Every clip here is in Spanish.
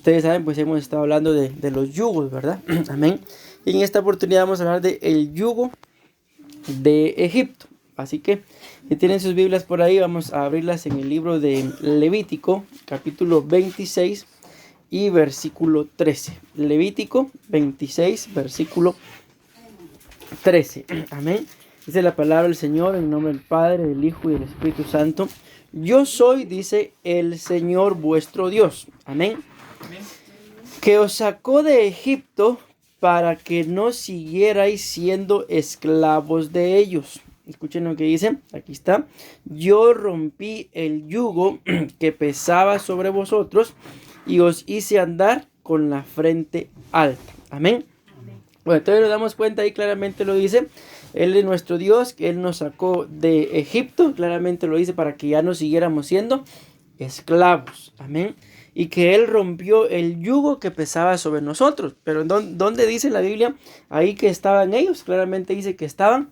Ustedes saben, pues hemos estado hablando de los yugos, ¿verdad? Amén. Y en esta oportunidad vamos a hablar del yugo de Egipto. Así que si tienen sus Biblias por ahí, vamos a abrirlas en el libro de Levítico, capítulo 26 y versículo 13. Levítico 26, versículo 13. Amén. Dice la palabra del Señor en nombre del Padre, del Hijo y del Espíritu Santo. Yo soy, dice el Señor vuestro Dios. Amén. Que os sacó de Egipto para que no siguierais siendo esclavos de ellos. Escuchen lo que dice, aquí está. Yo rompí el yugo que pesaba sobre vosotros y os hice andar con la frente alta. Amén. Bueno, entonces nos damos cuenta, ahí claramente lo dice. Él es nuestro Dios, que Él nos sacó de Egipto, claramente lo dice, para que ya no siguiéramos siendo esclavos. Amén. Y que Él rompió el yugo que pesaba sobre nosotros. Pero ¿dónde dice la Biblia ahí que estaban ellos? Claramente dice que estaban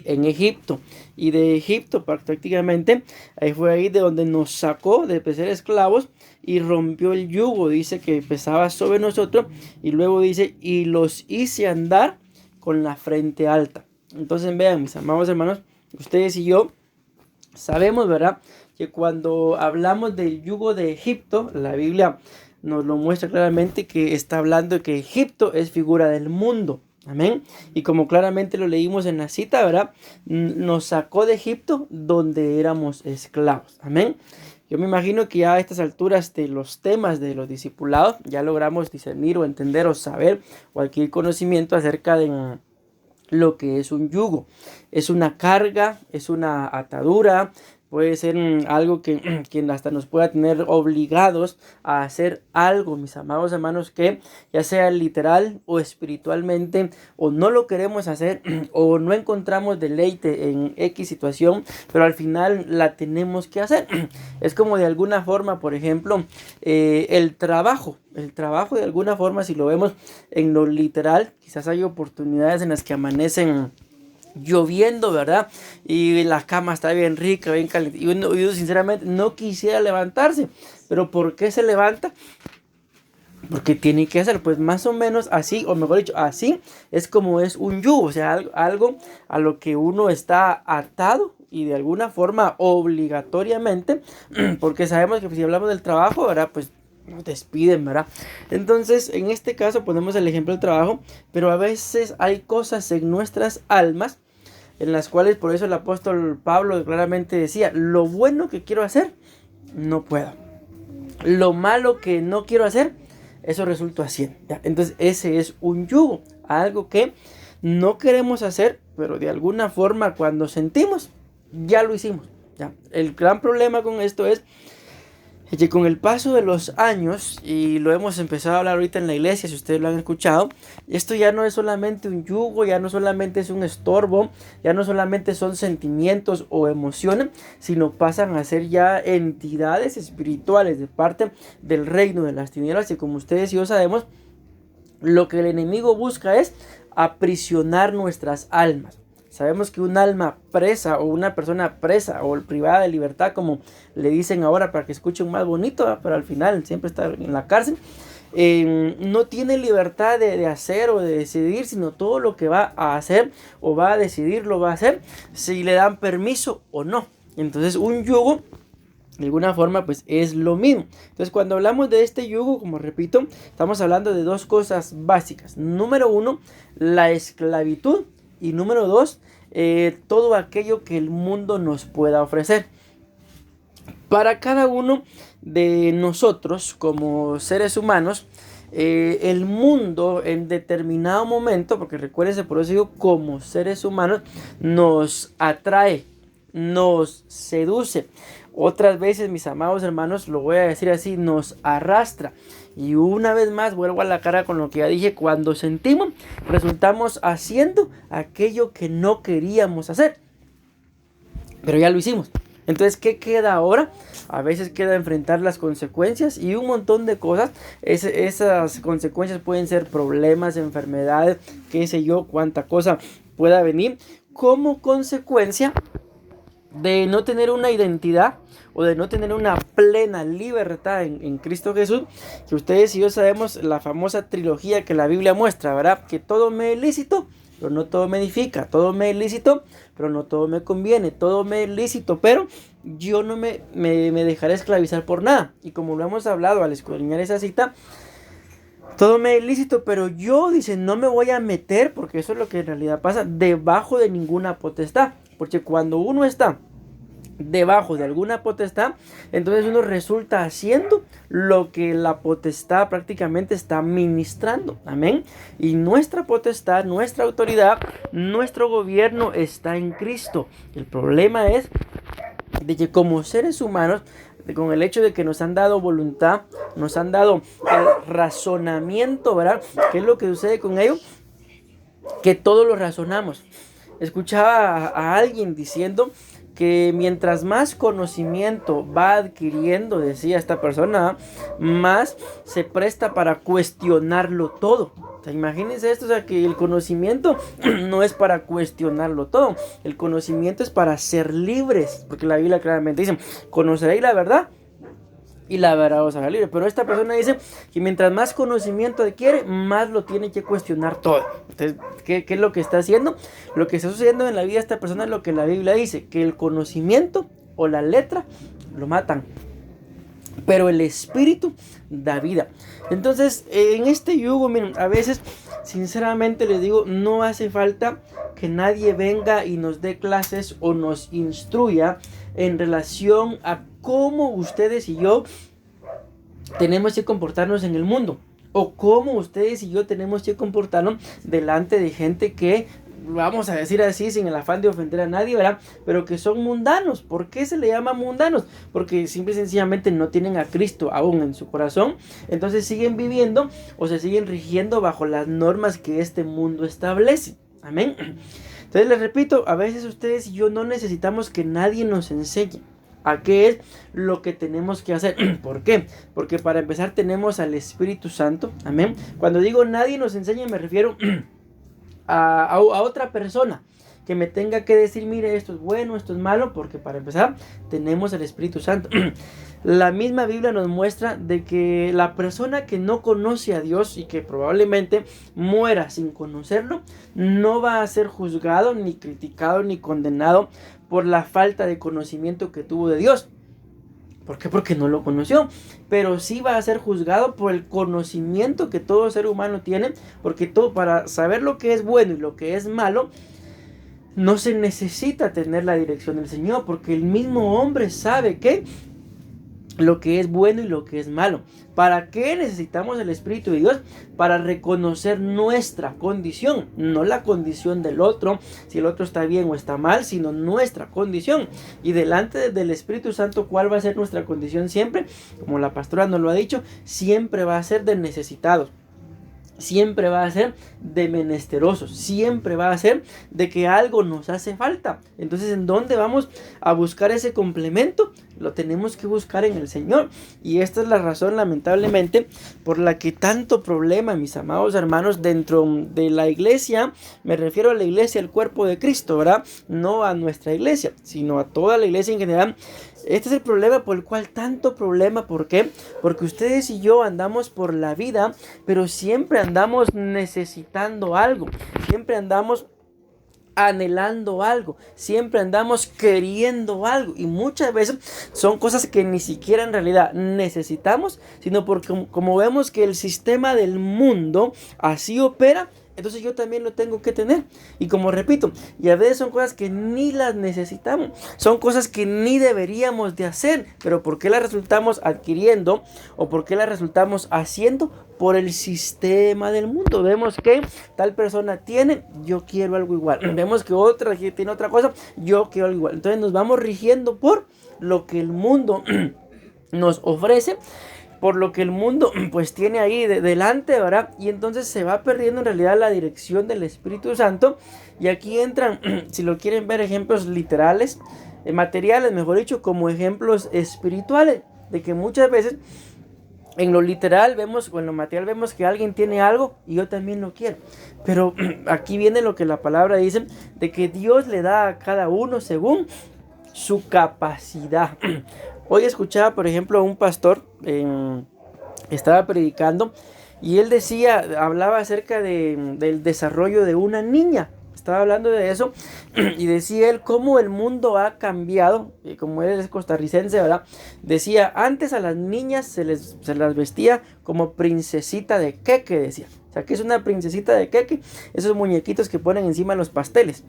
en Egipto. Y de Egipto prácticamente, ahí fue ahí de donde nos sacó de ser esclavos y rompió el yugo, dice, que pesaba sobre nosotros. Y luego dice, y los hice andar con la frente alta. Entonces vean, mis amados hermanos, ustedes y yo sabemos, ¿verdad?, que cuando hablamos del yugo de Egipto, la Biblia nos lo muestra claramente, que está hablando de que Egipto es figura del mundo. Amén. Y como claramente lo leímos en la cita, ¿verdad?, nos sacó de Egipto donde éramos esclavos. Amén. Yo me imagino que ya a estas alturas de los temas de los discipulados ya logramos discernir o entender o saber o adquirir conocimiento acerca de lo que es un yugo. Es una carga, es una atadura, puede ser algo que hasta nos pueda tener obligados a hacer algo, mis amados hermanos, que ya sea literal o espiritualmente, o no lo queremos hacer, o no encontramos deleite en X situación, pero al final la tenemos que hacer. Es como de alguna forma, por ejemplo, el trabajo de alguna forma, si lo vemos en lo literal, quizás hay oportunidades en las que amanecen lloviendo, ¿verdad? Y la cama está bien rica, bien caliente. Y uno sinceramente no quisiera levantarse. Pero ¿por qué se levanta? Porque tiene que hacer, pues más o menos así, o mejor dicho, así es como es un yugo. O sea, algo a lo que uno está atado y de alguna forma obligatoriamente. Porque sabemos que si hablamos del trabajo, ¿verdad?, pues nos despiden, ¿verdad? Entonces, en este caso ponemos el ejemplo del trabajo, pero a veces hay cosas en nuestras almas en las cuales, por eso el apóstol Pablo claramente decía, lo bueno que quiero hacer, no puedo. Lo malo que no quiero hacer, eso resulta haciendo. ¿Ya? Entonces ese es un yugo, algo que no queremos hacer, pero de alguna forma cuando sentimos, ya lo hicimos. ¿Ya? El gran problema con esto es que con el paso de los años, y lo hemos empezado a hablar ahorita en la iglesia, si ustedes lo han escuchado, esto ya no es solamente un yugo, ya no solamente es un estorbo, ya no solamente son sentimientos o emociones, sino pasan a ser ya entidades espirituales de parte del reino de las tinieblas. Y como ustedes y yo sabemos, lo que el enemigo busca es aprisionar nuestras almas. Sabemos que un alma presa o una persona presa o privada de libertad, como le dicen ahora para que escuchen más bonito, pero al final siempre está en la cárcel, no tiene libertad de hacer o de decidir, sino todo lo que va a hacer o va a decidir lo va a hacer si le dan permiso o no. Entonces un yugo de alguna forma pues es lo mismo. Entonces cuando hablamos de este yugo, como repito, estamos hablando de dos cosas básicas. Número uno, la esclavitud. Y número dos, todo aquello que el mundo nos pueda ofrecer. Para cada uno de nosotros como seres humanos, el mundo en determinado momento, porque recuérdense, por eso digo como seres humanos, nos atrae, nos seduce. Otras veces, mis amados hermanos, lo voy a decir así, nos arrastra. Y una vez más vuelvo a la cara con lo que ya dije, cuando sentimos, resultamos haciendo aquello que no queríamos hacer. Pero ya lo hicimos. Entonces, ¿qué queda ahora? A veces queda enfrentar las consecuencias y un montón de cosas. Esas consecuencias pueden ser problemas, enfermedades, qué sé yo, cuánta cosa pueda venir como consecuencia de no tener una identidad o de no tener una plena libertad en Cristo Jesús, que ustedes y yo sabemos la famosa trilogía que la Biblia muestra, ¿verdad? Que todo me es lícito, pero no todo me edifica, todo me es lícito, pero no todo me conviene, todo me es lícito, pero yo no me dejaré esclavizar por nada. Y como lo hemos hablado al escudriñar esa cita, todo me es lícito, pero yo, dice, no me voy a meter, porque eso es lo que en realidad pasa, debajo de ninguna potestad. Porque cuando uno está debajo de alguna potestad, entonces uno resulta haciendo lo que la potestad prácticamente está ministrando. Amén. Y nuestra potestad, nuestra autoridad, nuestro gobierno está en Cristo. El problema es de que como seres humanos, con el hecho de que nos han dado voluntad, nos han dado el razonamiento, ¿verdad? ¿Qué es lo que sucede con ello? Que todo lo razonamos. Escuchaba a alguien diciendo que mientras más conocimiento va adquiriendo, decía esta persona, más se presta para cuestionarlo todo. O sea, imagínense esto, o sea, que el conocimiento no es para cuestionarlo todo. El conocimiento es para ser libres, porque la Biblia claramente dice, conoceréis la verdad y la verdad os hará libre. Pero esta persona dice que mientras más conocimiento adquiere, más lo tiene que cuestionar todo. Entonces, ¿qué es lo que está haciendo? Lo que está sucediendo en la vida de esta persona es lo que la Biblia dice, que el conocimiento o la letra lo matan, pero el espíritu da vida. Entonces, en este yugo, miren, a veces, sinceramente les digo, no hace falta que nadie venga y nos dé clases o nos instruya en relación a cómo ustedes y yo tenemos que comportarnos en el mundo, o cómo ustedes y yo tenemos que comportarnos delante de gente que, vamos a decir así, sin el afán de ofender a nadie, ¿verdad? Pero que son mundanos. ¿Por qué se le llama mundanos? Porque simple y sencillamente no tienen a Cristo aún en su corazón. Entonces siguen viviendo o se siguen rigiendo bajo las normas que este mundo establece. Amén. Entonces les repito, a veces ustedes y yo no necesitamos que nadie nos enseñe a qué es lo que tenemos que hacer. ¿Por qué? Porque para empezar tenemos al Espíritu Santo. Amén. Cuando digo nadie nos enseña, me refiero a otra persona que me tenga que decir, mire, esto es bueno, esto es malo, porque para empezar tenemos el Espíritu Santo. La misma Biblia nos muestra de que la persona que no conoce a Dios y que probablemente muera sin conocerlo, no va a ser juzgado, ni criticado, ni condenado por la falta de conocimiento que tuvo de Dios. ¿Por qué? Porque no lo conoció. Pero sí va a ser juzgado por el conocimiento que todo ser humano tiene. Porque todo, para saber lo que es bueno y lo que es malo, no se necesita tener la dirección del Señor. Porque el mismo hombre sabe que lo que es bueno y lo que es malo. ¿Para qué necesitamos el Espíritu de Dios? Para reconocer nuestra condición, no la condición del otro, si el otro está bien o está mal, sino nuestra condición. Y delante del Espíritu Santo, ¿cuál va a ser nuestra condición siempre? Como la pastora nos lo ha dicho, siempre va a ser de necesitados. Siempre va a ser de menesterosos, siempre va a ser de que algo nos hace falta. Entonces, ¿en dónde vamos a buscar ese complemento? Lo tenemos que buscar en el Señor. Y esta es la razón, lamentablemente, por la que tanto problema, mis amados hermanos, dentro de la iglesia, me refiero a la iglesia, el cuerpo de Cristo, ¿verdad? No a nuestra iglesia, sino a toda la iglesia en general. Este es el problema por el cual tanto problema. ¿Por qué? Porque ustedes y yo andamos por la vida, pero siempre andamos necesitando algo. Siempre andamos anhelando algo. Siempre andamos queriendo algo. Y muchas veces son cosas que ni siquiera en realidad necesitamos, sino porque como vemos que el sistema del mundo así opera, entonces yo también lo tengo que tener. Y como repito, y a veces son cosas que ni las necesitamos. Son cosas que ni deberíamos de hacer. Pero ¿por qué las resultamos adquiriendo? ¿O por qué las resultamos haciendo? Por el sistema del mundo. Vemos que tal persona tiene, yo quiero algo igual. Vemos que otra tiene otra cosa, yo quiero algo igual. Entonces nos vamos rigiendo por lo que el mundo nos ofrece, por lo que el mundo pues tiene ahí delante, ¿verdad? Y entonces se va perdiendo en realidad la dirección del Espíritu Santo. Y aquí entran, si lo quieren ver, ejemplos literales, materiales, mejor dicho, como ejemplos espirituales, de que muchas veces en lo literal vemos, o en lo material vemos que alguien tiene algo y yo también lo quiero. Pero aquí viene lo que la palabra dice, de que Dios le da a cada uno según su capacidad. Hoy escuchaba, por ejemplo, a un pastor, estaba predicando y él hablaba acerca del desarrollo de una niña. Estaba hablando de eso y decía él cómo el mundo ha cambiado, y como él es costarricense, ¿verdad? Decía, antes a las niñas se las vestía como princesita de queque, decía. O sea, ¿qué es una princesita de queque? Esos muñequitos que ponen encima de los pasteles.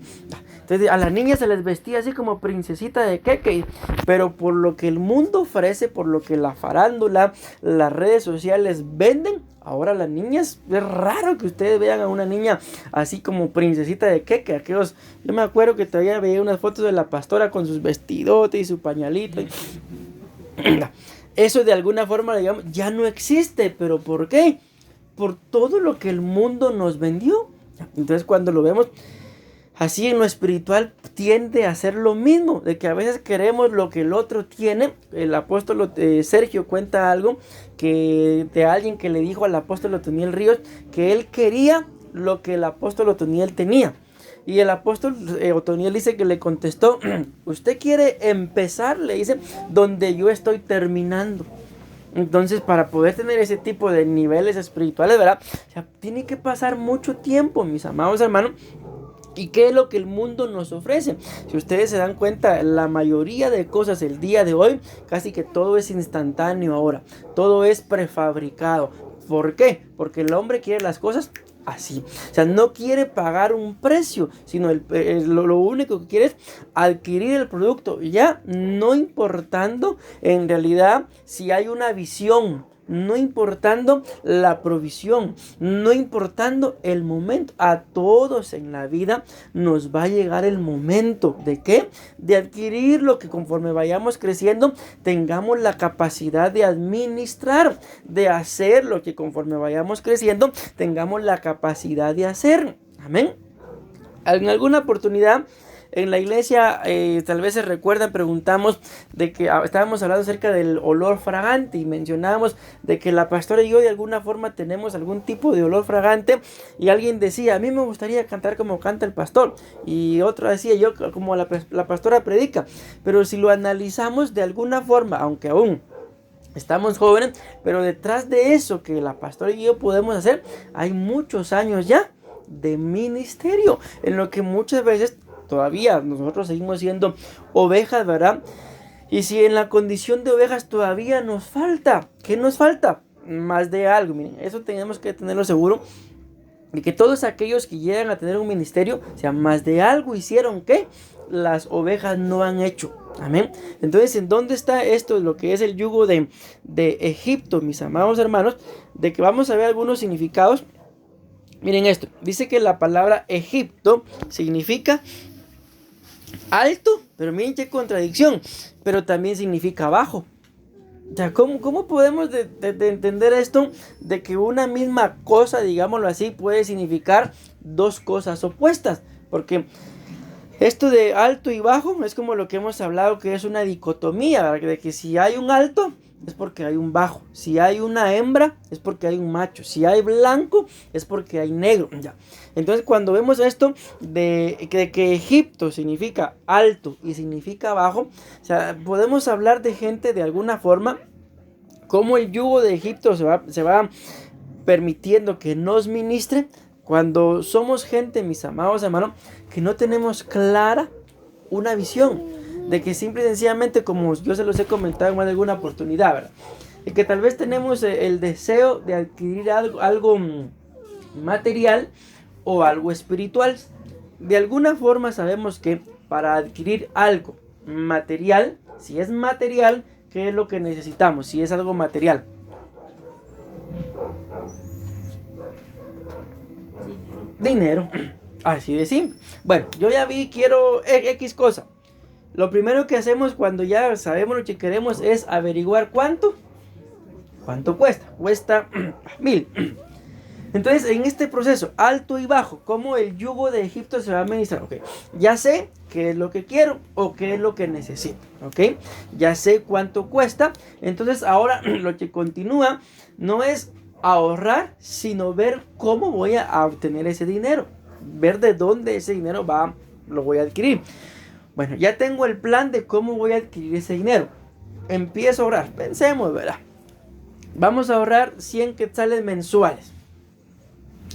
Entonces a las niñas se les vestía así como princesita de queque, pero por lo que el mundo ofrece, por lo que la farándula, las redes sociales venden, ahora las niñas, es raro que ustedes vean a una niña así como princesita de queque. Yo me acuerdo que todavía veía unas fotos de la pastora con sus vestidotes y su pañalito. Eso de alguna forma, digamos, ya no existe. ¿Pero por qué? Por todo lo que el mundo nos vendió. Entonces cuando lo vemos así en lo espiritual, tiende a ser lo mismo, de que a veces queremos lo que el otro tiene. El apóstol Sergio cuenta algo de alguien que le dijo al apóstol Otoniel Ríos que él quería lo que el apóstol Otoniel tenía. Y el apóstol Otoniel dice que le contestó, usted quiere empezar, le dice, donde yo estoy terminando. Entonces, para poder tener ese tipo de niveles espirituales, ¿verdad? O sea, tiene que pasar mucho tiempo, mis amados hermanos. ¿Y qué es lo que el mundo nos ofrece? Si ustedes se dan cuenta, la mayoría de cosas el día de hoy, casi que todo es instantáneo ahora. Todo es prefabricado. ¿Por qué? Porque el hombre quiere las cosas así. O sea, no quiere pagar un precio, sino lo único que quiere es adquirir el producto. Ya no importando en realidad si hay una visión, no importando la provisión, no importando el momento. A todos en la vida nos va a llegar el momento ¿de qué? De adquirir lo que conforme vayamos creciendo tengamos la capacidad de administrar, de hacer lo que conforme vayamos creciendo tengamos la capacidad de hacer. Amén. En alguna oportunidad en la iglesia, tal vez se recuerdan, preguntamos de que estábamos hablando acerca del olor fragante y mencionábamos de que la pastora y yo de alguna forma tenemos algún tipo de olor fragante, y alguien decía, a mí me gustaría cantar como canta el pastor, y otro decía, yo como la pastora predica. Pero si lo analizamos de alguna forma, aunque aún estamos jóvenes, pero detrás de eso que la pastora y yo podemos hacer, hay muchos años ya de ministerio, en lo que muchas veces todavía nosotros seguimos siendo ovejas, ¿verdad? Y si en la condición de ovejas todavía nos falta, ¿qué nos falta? Más de algo. Miren, eso tenemos que tenerlo seguro, de que todos aquellos que llegan a tener un ministerio, o sea, más de algo hicieron que las ovejas no han hecho. Amén. Entonces, ¿en dónde está esto? Lo que es el yugo de Egipto, mis amados hermanos, de que vamos a ver algunos significados. Miren esto, dice que la palabra Egipto significa alto, pero miren qué contradicción, pero también significa bajo. O sea, ¿cómo podemos de entender esto? De que una misma cosa, digámoslo así, puede significar dos cosas opuestas. Porque esto de alto y bajo es como lo que hemos hablado, que es una dicotomía, ¿verdad? De que si hay un alto es porque hay un bajo, si hay una hembra es porque hay un macho, si hay blanco es porque hay negro. Ya. Entonces cuando vemos esto de que Egipto significa alto y significa bajo, o sea, podemos hablar de gente de alguna forma, como el yugo de Egipto se va permitiendo que nos ministre, cuando somos gente, mis amados hermanos, que no tenemos clara una visión. De que simple y sencillamente, como yo se los he comentado en más de alguna oportunidad, ¿verdad? De que tal vez tenemos el deseo de adquirir algo material o algo espiritual. De alguna forma sabemos que para adquirir algo material, si es material, ¿qué es lo que necesitamos? Si es algo material, dinero. Así de simple. Bueno, yo ya quiero X cosa. Lo primero que hacemos cuando ya sabemos lo que queremos es averiguar cuánto cuesta. Cuesta 1000. Entonces, en este proceso, alto y bajo, ¿cómo el yugo de Egipto se va a administrar? Ok, ya sé qué es lo que quiero o qué es lo que necesito. Ok, ya sé cuánto cuesta. Entonces, ahora lo que continúa no es ahorrar, sino ver cómo voy a obtener ese dinero. Ver de dónde ese dinero lo voy a adquirir. Bueno, ya tengo el plan de cómo voy a adquirir ese dinero. Empiezo a ahorrar. Pensemos, ¿verdad? Vamos a ahorrar 100 quetzales mensuales.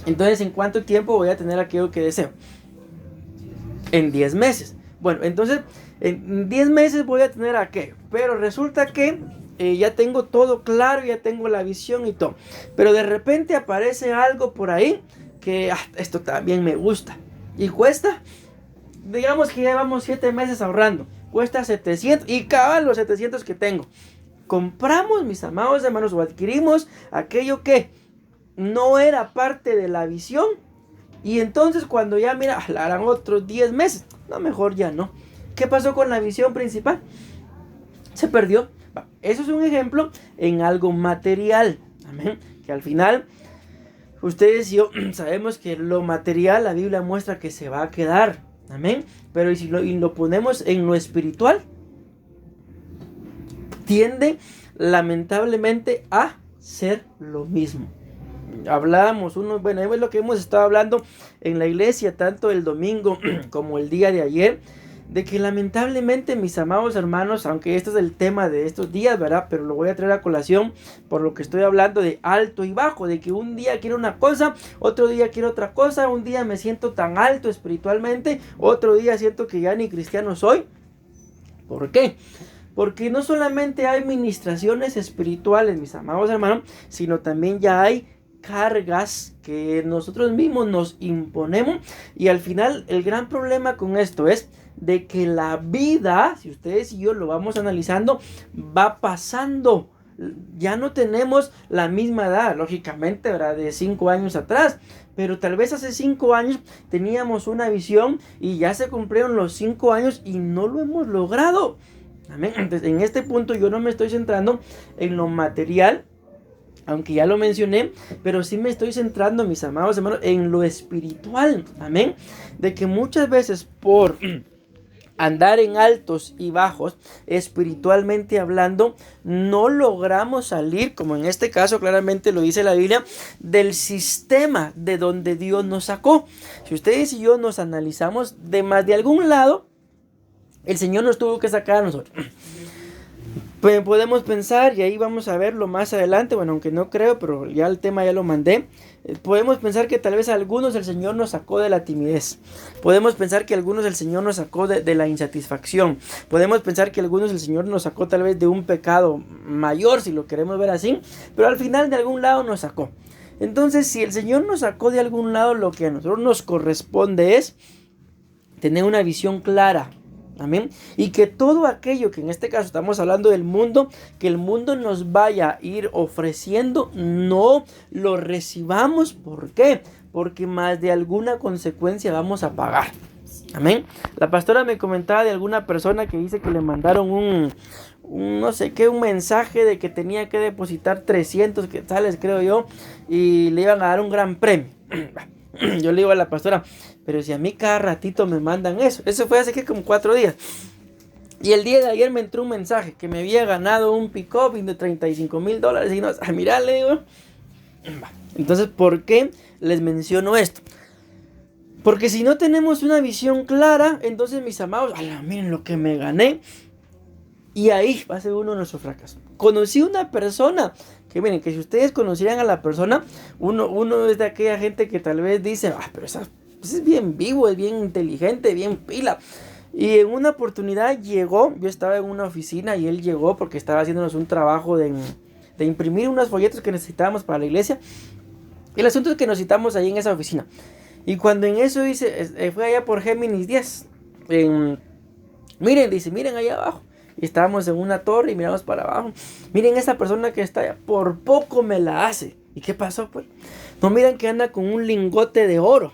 Entonces, ¿en cuánto tiempo voy a tener aquello que deseo? En 10 meses. Bueno, entonces, en 10 meses voy a tener aquello. Pero resulta que ya tengo todo claro, ya tengo la visión y todo. Pero de repente aparece algo por ahí que esto también me gusta. Y cuesta, digamos que llevamos 7 meses ahorrando. Cuesta 700 y cabal los 700 que tengo. Compramos, mis amados hermanos, o adquirimos aquello que no era parte de la visión. Y entonces cuando ya, mira, harán otros 10 meses. No, mejor ya no. ¿Qué pasó con la visión principal? Se perdió. Eso es un ejemplo en algo material. Amén. Que al final, ustedes y yo sabemos que lo material, la Biblia muestra que se va a quedar. Amén. Pero y si lo ponemos en lo espiritual, tiende lamentablemente a ser lo mismo. Hablábamos bueno, es lo que hemos estado hablando en la iglesia, tanto el domingo como el día de ayer, de que lamentablemente, mis amados hermanos, aunque este es el tema de estos días, ¿verdad? Pero lo voy a traer a colación por lo que estoy hablando de alto y bajo, de que un día quiero una cosa, otro día quiero otra cosa, un día me siento tan alto espiritualmente, otro día siento que ya ni cristiano soy. ¿Por qué? Porque no solamente hay ministraciones espirituales, mis amados hermanos, sino también ya hay cargas que nosotros mismos nos imponemos. Y al final el gran problema con esto es de que la vida, si ustedes y yo lo vamos analizando, va pasando. Ya no tenemos la misma edad, lógicamente, ¿verdad? De 5 años atrás. Pero tal vez hace 5 años teníamos una visión y ya se cumplieron los 5 años y no lo hemos logrado. Amén. Entonces, en este punto yo no me estoy centrando en lo material, aunque ya lo mencioné, pero sí me estoy centrando, mis amados hermanos, en lo espiritual. Amén. De que muchas veces por andar en altos y bajos, espiritualmente hablando, no logramos salir, como en este caso claramente lo dice la Biblia, del sistema de donde Dios nos sacó. Si ustedes y yo nos analizamos, de más de algún lado, el Señor nos tuvo que sacar a nosotros. Pues podemos pensar, y ahí vamos a verlo más adelante, bueno, aunque no creo, pero ya el tema ya lo mandé. Podemos pensar que tal vez a algunos el Señor nos sacó de la timidez. Podemos pensar que a algunos el Señor nos sacó de la insatisfacción. Podemos pensar que a algunos el Señor nos sacó tal vez de un pecado mayor, si lo queremos ver así. Pero al final de algún lado nos sacó. Entonces, si el Señor nos sacó de algún lado, lo que a nosotros nos corresponde es tener una visión clara. Amén. Y que todo aquello que en este caso estamos hablando del mundo, que el mundo nos vaya a ir ofreciendo, no lo recibamos. ¿Por qué? Porque más de alguna consecuencia vamos a pagar. Amén. La pastora me comentaba de alguna persona que dice que le mandaron un no sé qué, un mensaje de que tenía que depositar 300 quetzales, creo yo, y le iban a dar un gran premio. Yo le digo a la pastora, pero si a mí cada ratito me mandan eso. Eso fue hace que como 4 días. Y el día de ayer me entró un mensaje que me había ganado un pick-up de $35,000. Y no, mira, le digo. Entonces, ¿por qué les menciono esto? Porque si no tenemos una visión clara, entonces, mis amados, miren lo que me gané. Y ahí va a ser uno de nuestros fracasos. Conocí una persona que miren, que si ustedes conocieran a la persona, uno es de aquella gente que tal vez dice, pero esa es bien vivo, es bien inteligente, bien pila. Y en una oportunidad llegó, yo estaba en una oficina y él llegó porque estaba haciéndonos un trabajo de imprimir unos folletos que necesitábamos para la iglesia. El asunto es que nos citamos ahí en esa oficina. Y cuando en eso dice, fue allá por Géminis 10. Miren allá abajo. Y estábamos en una torre y miramos para abajo. Miren esa persona que está allá, por poco me la hace. ¿Y qué pasó pues? No, miran que anda con un lingote de oro.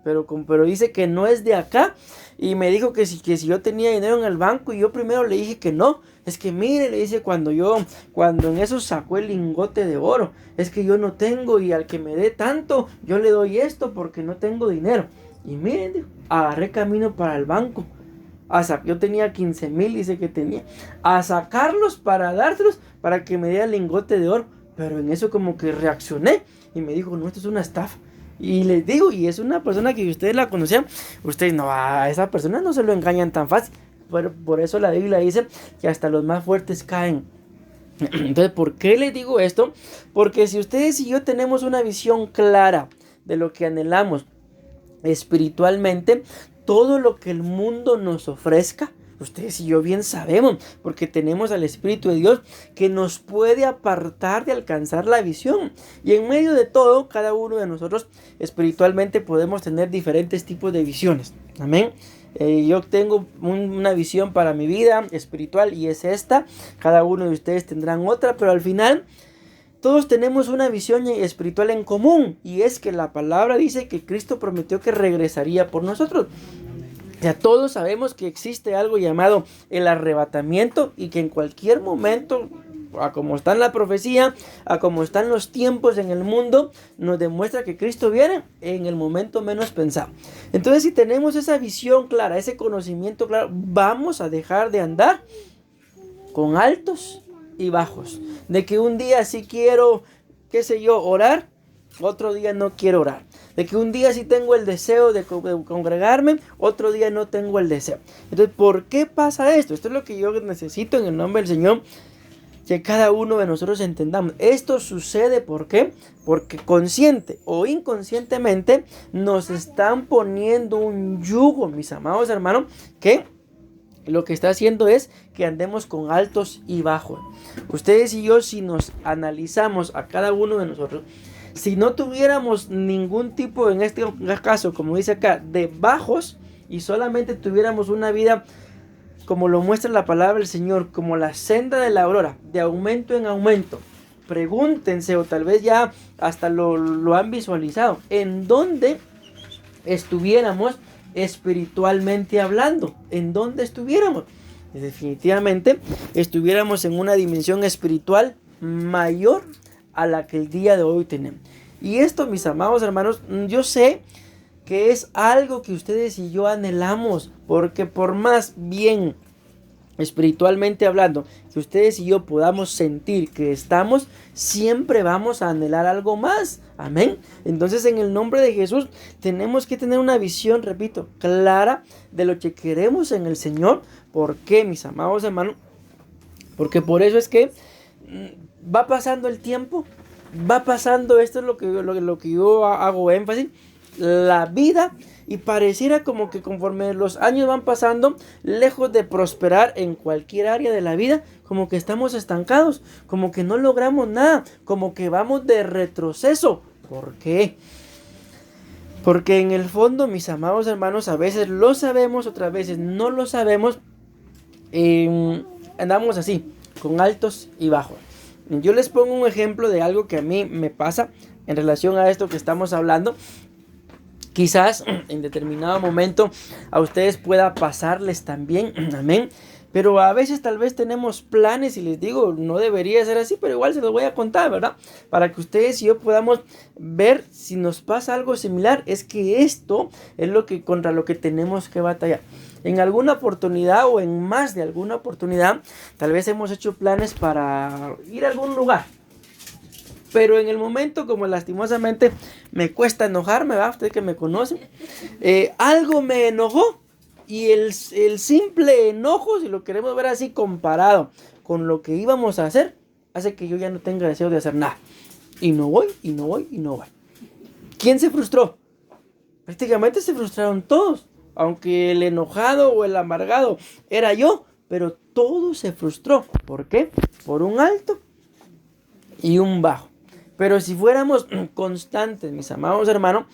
Pero dice que no es de acá. Y me dijo que si yo tenía dinero en el banco. Y yo primero le dije que no. Es que mire, le dice, cuando en eso sacó el lingote de oro. Es que yo no tengo, y al que me dé tanto, yo le doy esto porque no tengo dinero. Y miren, dijo, agarré camino para el banco. Yo tenía 15,000, dice que tenía. A sacarlos para dárselos para que me diera el lingote de oro. Pero en eso como que reaccioné. Y me dijo, no, esto es una estafa. Y les digo, y es una persona que ustedes la conocían. Ustedes no, a esa persona no se lo engañan tan fácil. por eso la Biblia dice que hasta los más fuertes caen. Entonces, ¿por qué les digo esto? Porque si ustedes y yo tenemos una visión clara de lo que anhelamos espiritualmente, todo lo que el mundo nos ofrezca, ustedes y yo bien sabemos, porque tenemos al Espíritu de Dios que nos puede apartar de alcanzar la visión. Y en medio de todo, cada uno de nosotros espiritualmente podemos tener diferentes tipos de visiones. Amén. Yo tengo una visión para mi vida espiritual y es esta. Cada uno de ustedes tendrán otra, pero al final todos tenemos una visión espiritual en común, y es que la palabra dice que Cristo prometió que regresaría por nosotros. Ya todos sabemos que existe algo llamado el arrebatamiento y que en cualquier momento, a como está en la profecía, a como están los tiempos en el mundo, nos demuestra que Cristo viene en el momento menos pensado. Entonces, si tenemos esa visión clara, ese conocimiento claro, vamos a dejar de andar con altos y bajos. De que un día sí quiero, qué sé yo, orar, otro día no quiero orar. De que un día sí tengo el deseo de congregarme, otro día no tengo el deseo. Entonces, ¿por qué pasa esto? Esto es lo que yo necesito en el nombre del Señor, que cada uno de nosotros entendamos. Esto sucede, ¿por qué? Porque consciente o inconscientemente nos están poniendo un yugo, mis amados hermanos, que lo que está haciendo es que andemos con altos y bajos. Ustedes y yo, si nos analizamos a cada uno de nosotros, si no tuviéramos ningún tipo, en este caso, como dice acá, de bajos, y solamente tuviéramos una vida, como lo muestra la palabra del Señor, como la senda de la aurora, de aumento en aumento, pregúntense, o tal vez ya hasta lo han visualizado, en dónde estuviéramos espiritualmente hablando, en dónde estuviéramos. Definitivamente estuviéramos en una dimensión espiritual mayor a la que el día de hoy tenemos. Y esto, mis amados hermanos, yo sé que es algo que ustedes y yo anhelamos, porque por más bien espiritualmente hablando que ustedes y yo podamos sentir que estamos, siempre vamos a anhelar algo más. Amén. Entonces, en el nombre de Jesús tenemos que tener una visión, repito, clara de lo que queremos en el Señor. ¿Por qué, mis amados hermanos? Porque por eso es que va pasando el tiempo, va pasando, esto es lo que yo hago énfasis, la vida, y pareciera como que conforme los años van pasando, lejos de prosperar en cualquier área de la vida, como que estamos estancados, como que no logramos nada, como que vamos de retroceso. ¿Por qué? Porque en el fondo, mis amados hermanos, a veces lo sabemos, otras veces no lo sabemos, andamos así, con altos y bajos. Yo les pongo un ejemplo de algo que a mí me pasa en relación a esto que estamos hablando. Quizás en determinado momento a ustedes pueda pasarles también, amén. Pero a veces tal vez tenemos planes y les digo, no debería ser así, pero igual se los voy a contar, ¿verdad? Para que ustedes y yo podamos ver si nos pasa algo similar. Es que esto es lo que contra lo que tenemos que batallar. En alguna oportunidad o en más de alguna oportunidad, tal vez hemos hecho planes para ir a algún lugar. Pero en el momento, como lastimosamente me cuesta enojarme, ¿verdad? Ustedes que me conocen, algo me enojó. Y el simple enojo, si lo queremos ver así comparado con lo que íbamos a hacer, hace que yo ya no tenga deseo de hacer nada. Y no voy, y no voy, y no voy. ¿Quién se frustró? Prácticamente se frustraron todos. Aunque el enojado o el amargado era yo, pero todo se frustró. ¿Por qué? Por un alto y un bajo. Pero si fuéramos constantes, mis amados hermanos,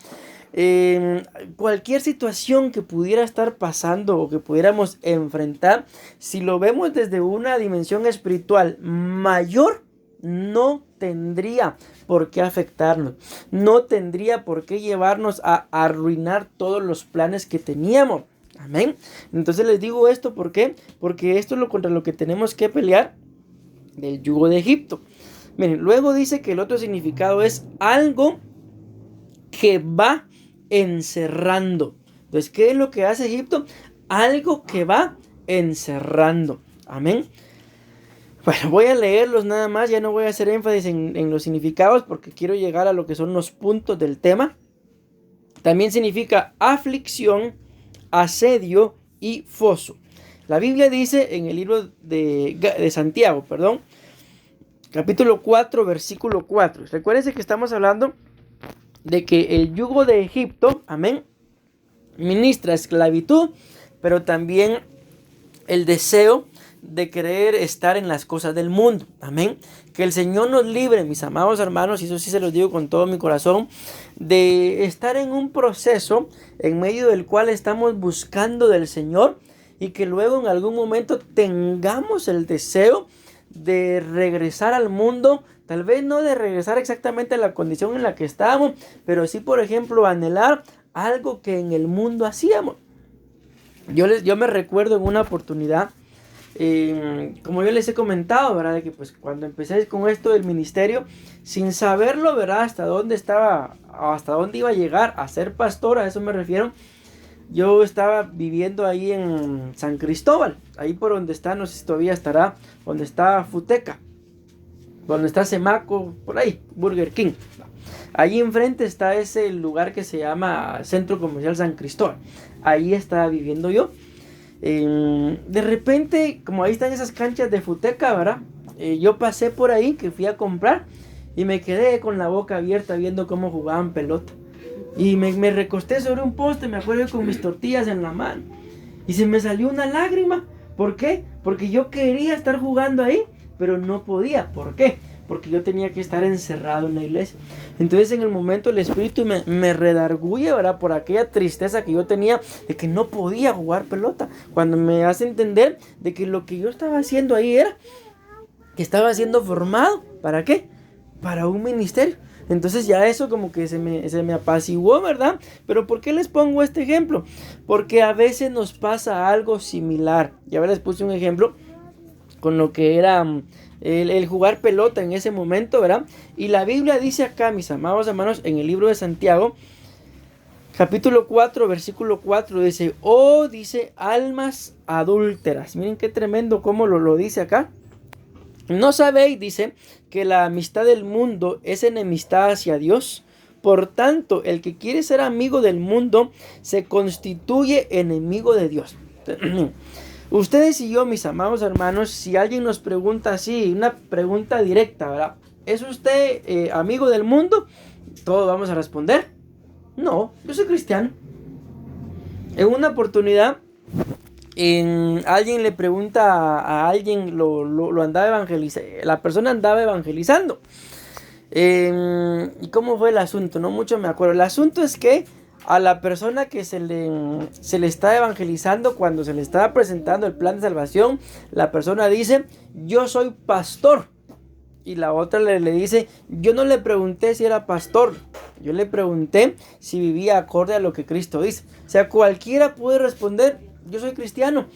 cualquier situación que pudiera estar pasando o que pudiéramos enfrentar, si lo vemos desde una dimensión espiritual mayor, no tendría por qué afectarnos, no tendría por qué llevarnos a arruinar todos los planes que teníamos. Amén. Entonces les digo esto, ¿por qué? Porque esto es lo contra lo que tenemos que pelear del yugo de Egipto. Miren, luego dice que el otro significado es algo que va encerrando. Entonces, ¿qué es lo que hace Egipto? Algo que va encerrando. Amén. Bueno, voy a leerlos nada más, ya no voy a hacer énfasis en los significados porque quiero llegar a lo que son los puntos del tema. También significa aflicción, asedio y foso. La Biblia dice en el libro de Santiago, capítulo 4, versículo 4. Recuérdense que estamos hablando de que el yugo de Egipto, amén, ministra esclavitud, pero también el deseo de querer estar en las cosas del mundo, amén. Que el Señor nos libre, mis amados hermanos, y eso sí se los digo con todo mi corazón, de estar en un proceso en medio del cual estamos buscando del Señor y que luego en algún momento tengamos el deseo de regresar al mundo, tal vez no de regresar exactamente a la condición en la que estábamos, pero sí, por ejemplo, anhelar algo que en el mundo hacíamos. Yo me recuerdo en una oportunidad, como yo les he comentado, ¿verdad? De que pues cuando empecé con esto del ministerio, sin saberlo, ¿verdad? Hasta dónde iba a llegar a ser pastor, a eso me refiero. Yo estaba viviendo ahí en San Cristóbal, ahí por donde está, no sé si todavía estará, donde está Futeca, donde está Semaco, por ahí, Burger King. Ahí enfrente está ese lugar que se llama Centro Comercial San Cristóbal. Ahí estaba viviendo yo. De repente, como ahí están esas canchas de Futeca, ¿verdad? Yo pasé por ahí, que fui a comprar, y me quedé con la boca abierta viendo cómo jugaban pelota. Y me recosté sobre un poste, me acuerdo, con mis tortillas en la mano. Y se me salió una lágrima. ¿Por qué? Porque yo quería estar jugando ahí, pero no podía. ¿Por qué? Porque yo tenía que estar encerrado en la iglesia. Entonces en el momento el Espíritu me redarguye, ¿verdad? Por aquella tristeza que yo tenía de que no podía jugar pelota. Cuando me hace entender de que lo que yo estaba haciendo ahí era que estaba siendo formado. ¿Para qué? Para un ministerio. Entonces ya eso como que se me apaciguó, ¿verdad? Pero ¿por qué les pongo este ejemplo? Porque a veces nos pasa algo similar. Ya les puse un ejemplo con lo que era el jugar pelota en ese momento, ¿verdad? Y la Biblia dice acá, mis amados hermanos, en el libro de Santiago, capítulo 4, versículo 4, dice, dice, almas adúlteras. Miren qué tremendo cómo lo dice acá. ¿No sabéis, dice, que la amistad del mundo es enemistad hacia Dios? Por tanto, el que quiere ser amigo del mundo se constituye enemigo de Dios. Ustedes y yo, mis amados hermanos, si alguien nos pregunta así, una pregunta directa, ¿verdad? ¿Es usted amigo del mundo? Todos vamos a responder, no, yo soy cristiano. En una oportunidad, alguien le pregunta a alguien, lo andaba evangelizando, la persona andaba evangelizando. ¿Y cómo fue el asunto? No mucho me acuerdo. El asunto es que a la persona que se le está evangelizando, cuando se le está presentando el plan de salvación, la persona dice, yo soy pastor. Y la otra le dice, yo no le pregunté si era pastor, yo le pregunté si vivía acorde a lo que Cristo dice. O sea, cualquiera puede responder, yo soy cristiano.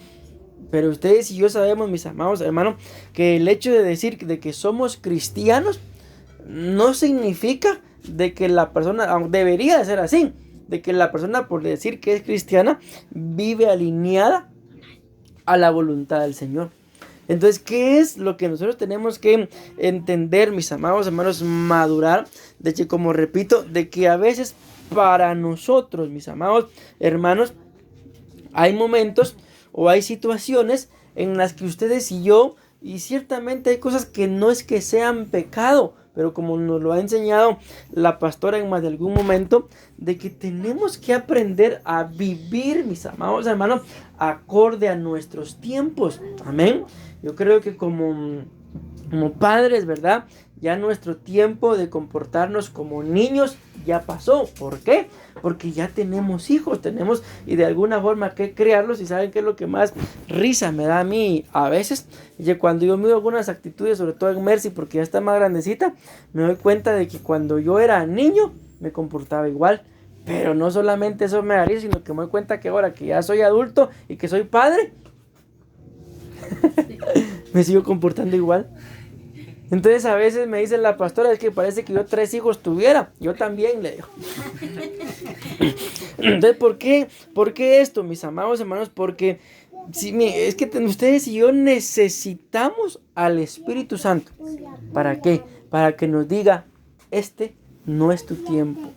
Pero ustedes y yo sabemos, mis amados hermanos, que el hecho de decir de que somos cristianos no significa de que la persona, debería de ser así, de que la persona por decir que es cristiana vive alineada a la voluntad del Señor. Entonces, ¿qué es lo que nosotros tenemos que entender, mis amados hermanos, madurar? De que, como repito, de que a veces para nosotros, mis amados hermanos, hay momentos o hay situaciones en las que ustedes y yo, y ciertamente hay cosas que no es que sean pecado, pero como nos lo ha enseñado la pastora en más de algún momento, de que tenemos que aprender a vivir, mis amados hermanos, acorde a nuestros tiempos. Amén. Yo creo que como padres, ¿verdad? Ya nuestro tiempo de comportarnos como niños ya pasó. ¿Por qué? Porque ya tenemos hijos, y de alguna forma que criarlos. Y saben qué es lo que más risa me da a mí a veces, y cuando yo miro algunas actitudes, sobre todo en Mercy, porque ya está más grandecita, me doy cuenta de que cuando yo era niño me comportaba igual. Pero no solamente eso me da risa, sino que me doy cuenta que ahora que ya soy adulto y que soy padre, me sigo comportando igual. Entonces a veces me dice la pastora, es que parece que yo 3 hijos tuviera. Yo también, le digo. Entonces, ¿por qué? ¿Por qué esto, mis amados hermanos? Porque es que ustedes y yo necesitamos al Espíritu Santo. ¿Para qué? Para que nos diga, este no es tu tiempo.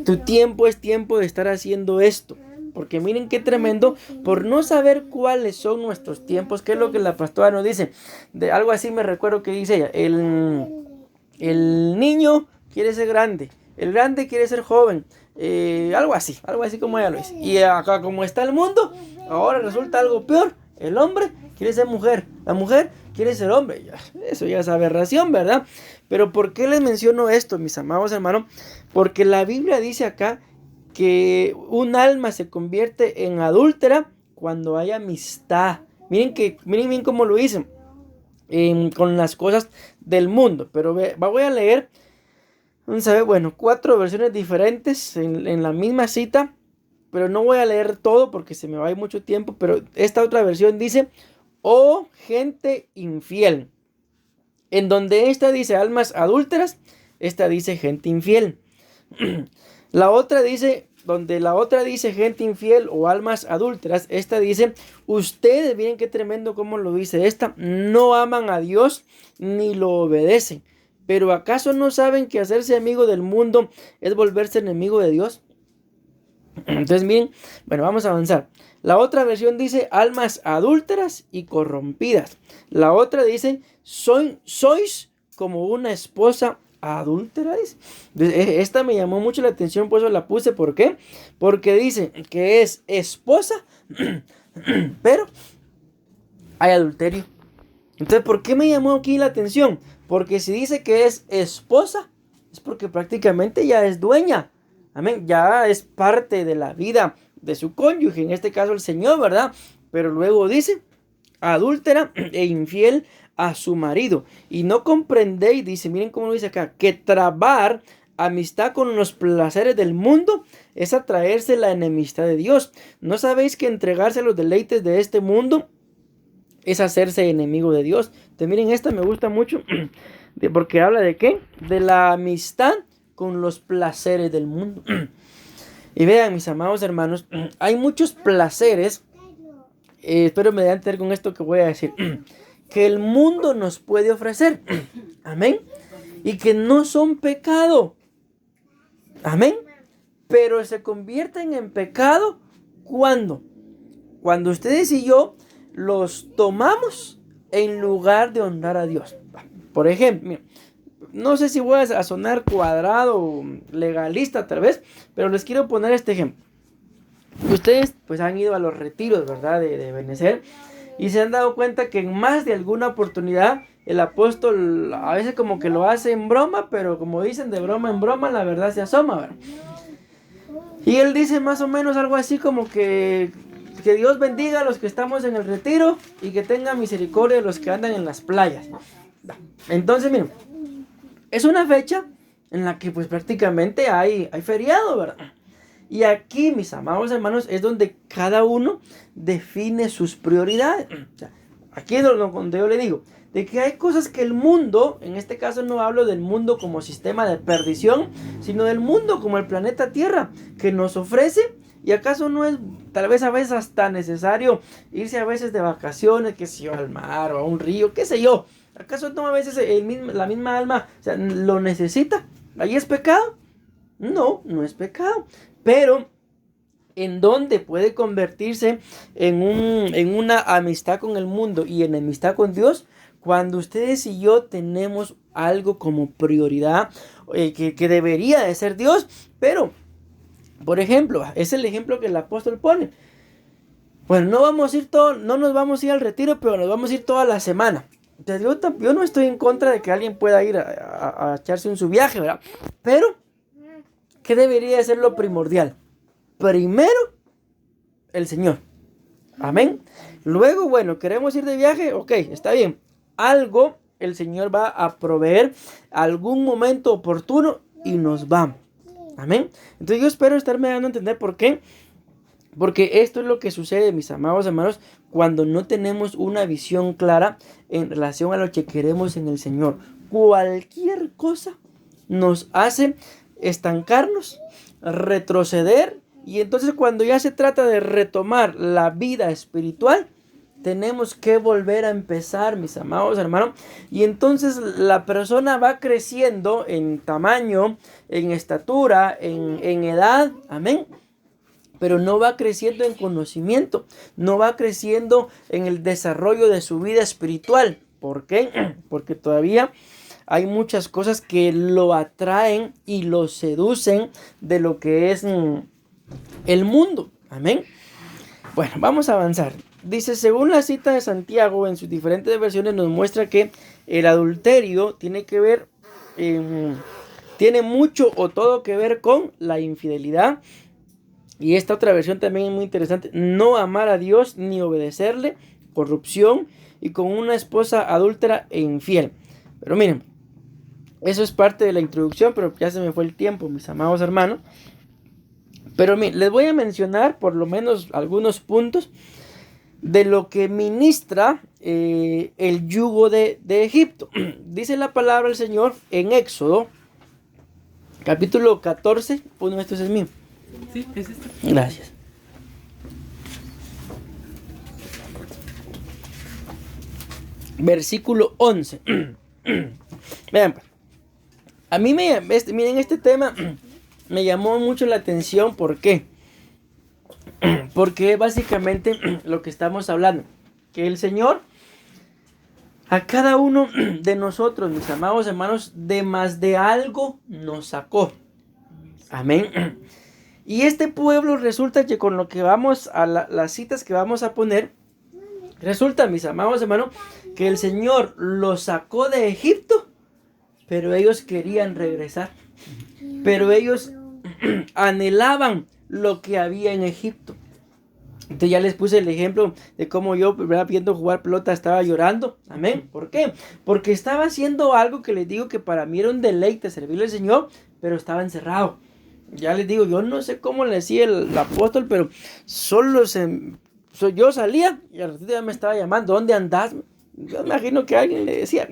Tu tiempo es tiempo de estar haciendo esto. porque miren qué tremendo, por no saber cuáles son nuestros tiempos, qué es lo que la pastora nos dice, de algo así me recuerdo que dice ella, el niño quiere ser grande, el grande quiere ser joven, algo así como ella lo dice. Y acá como está el mundo, ahora resulta algo peor, el hombre quiere ser mujer, la mujer quiere ser hombre. Eso ya es aberración, ¿verdad? Pero ¿por qué les menciono esto, mis amados hermanos? Porque la Biblia dice acá que un alma se convierte en adúltera cuando hay amistad. Miren bien cómo lo dicen, con las cosas del mundo. Pero voy a leer, vamos a ver, bueno, 4 versiones diferentes en la misma cita, pero no voy a leer todo porque se me va a ir mucho tiempo. Pero esta otra versión dice: oh gente infiel. En donde esta dice almas adúlteras, esta dice gente infiel. La otra dice, donde la otra dice gente infiel o almas adúlteras, esta dice: ustedes, miren qué tremendo como lo dice esta, no aman a Dios ni lo obedecen. Pero ¿acaso no saben que hacerse amigo del mundo es volverse enemigo de Dios? Entonces miren, bueno, vamos a avanzar. La otra versión dice almas adúlteras y corrompidas. La otra dice sois como una esposa adúltera. Entonces, esta me llamó mucho la atención, por eso la puse. ¿Por qué? Porque dice que es esposa, pero hay adulterio. Entonces, ¿por qué me llamó aquí la atención? Porque si dice que es esposa, es porque prácticamente ya es dueña. Amén. Ya es parte de la vida de su cónyuge, en este caso el Señor, ¿verdad? Pero luego dice adúltera e infiel a su marido. Y no comprendéis, dice, miren cómo lo dice acá, que trabar amistad con los placeres del mundo es atraerse la enemistad de Dios. ¿No sabéis que entregarse a los deleites de este mundo es hacerse enemigo de Dios? Entonces miren, esta me gusta mucho porque habla de ¿qué? De la amistad con los placeres del mundo. Y vean, mis amados hermanos, hay muchos placeres, espero me den a entender con esto que voy a decir, que el mundo nos puede ofrecer, amén, y que no son pecado, amén, pero se convierten en pecado cuando ustedes y yo los tomamos en lugar de honrar a Dios. Por ejemplo, mira, no sé si voy a sonar cuadrado, legalista tal vez, pero les quiero poner este ejemplo. Ustedes pues han ido a los retiros, ¿verdad? De Benecer, y se han dado cuenta que en más de alguna oportunidad el apóstol a veces como que lo hace en broma, pero como dicen, de broma en broma la verdad se asoma, ¿verdad? Y él dice más o menos algo así como que Dios bendiga a los que estamos en el retiro y que tenga misericordia de los que andan en las playas. Entonces, miren, es una fecha en la que pues prácticamente hay feriado, ¿verdad? Y aquí, mis amados hermanos, es donde cada uno define sus prioridades. O sea, aquí es donde yo le digo, de que hay cosas que el mundo, en este caso no hablo del mundo como sistema de perdición, sino del mundo como el planeta Tierra, que nos ofrece. ¿Y acaso no es tal vez a veces hasta necesario irse a veces de vacaciones, que sé yo, al mar o a un río, qué sé yo? ¿Acaso no a veces la misma alma, o sea, lo necesita? ¿Ahí es pecado? No, no es pecado. Pero, ¿en dónde puede convertirse en una amistad con el mundo y enemistad con Dios? Cuando ustedes y yo tenemos algo como prioridad, que debería de ser Dios. Pero, por ejemplo, es el ejemplo que el apóstol pone. Bueno, no nos vamos a ir al retiro, pero nos vamos a ir toda la semana. Entonces, yo no estoy en contra de que alguien pueda ir a echarse su viaje, ¿verdad? Pero, ¿qué debería ser lo primordial? Primero, el Señor. Amén. Luego, bueno, queremos ir de viaje, ok, está bien. Algo el Señor va a proveer, algún momento oportuno y nos vamos. Amén. Entonces yo espero estarme dando a entender por qué. Porque esto es lo que sucede, mis amados hermanos, cuando no tenemos una visión clara en relación a lo que queremos en el Señor. Cualquier cosa nos hace estancarnos, retroceder, y entonces cuando ya se trata de retomar la vida espiritual, tenemos que volver a empezar, mis amados hermanos. Y entonces la persona va creciendo en tamaño, en estatura, en edad, amén. pero no va creciendo en conocimiento, no va creciendo en el desarrollo de su vida espiritual. ¿Por qué? Porque todavía hay muchas cosas que lo atraen y lo seducen de lo que es el mundo. Amén. Bueno, vamos a avanzar. Dice, según la cita de Santiago, en sus diferentes versiones nos muestra que el adulterio tiene que ver, tiene mucho o todo que ver con la infidelidad. Y esta otra versión también es muy interesante. No amar a Dios ni obedecerle, corrupción y con una esposa adúltera e infiel. Pero miren, eso es parte de la introducción, pero ya se me fue el tiempo, mis amados hermanos. Pero miren, les voy a mencionar por lo menos algunos puntos de lo que ministra el yugo de Egipto. Dice la palabra del Señor en Éxodo, capítulo 14. Uno de estos es mío. Sí, es esto. Gracias. Versículo 11. Vean, a mí miren, este tema me llamó mucho la atención. ¿Por qué? Porque básicamente lo que estamos hablando, que el Señor a cada uno de nosotros, mis amados hermanos, de más de algo nos sacó. Amén. Y este pueblo resulta que con lo que vamos a las citas que vamos a poner, resulta, mis amados hermanos, que el Señor los sacó de Egipto, pero ellos querían regresar. Pero ellos anhelaban lo que había en Egipto. Entonces ya les puse el ejemplo de cómo yo, ¿verdad?, viendo jugar pelota estaba llorando. Amén. ¿Por qué? Porque estaba haciendo algo que les digo que para mí era un deleite servirle al Señor, pero estaba encerrado. Ya les digo, yo no sé cómo le decía el apóstol, pero yo salía y al ratito ya me estaba llamando. ¿Dónde andás? Yo me imagino que alguien le decía.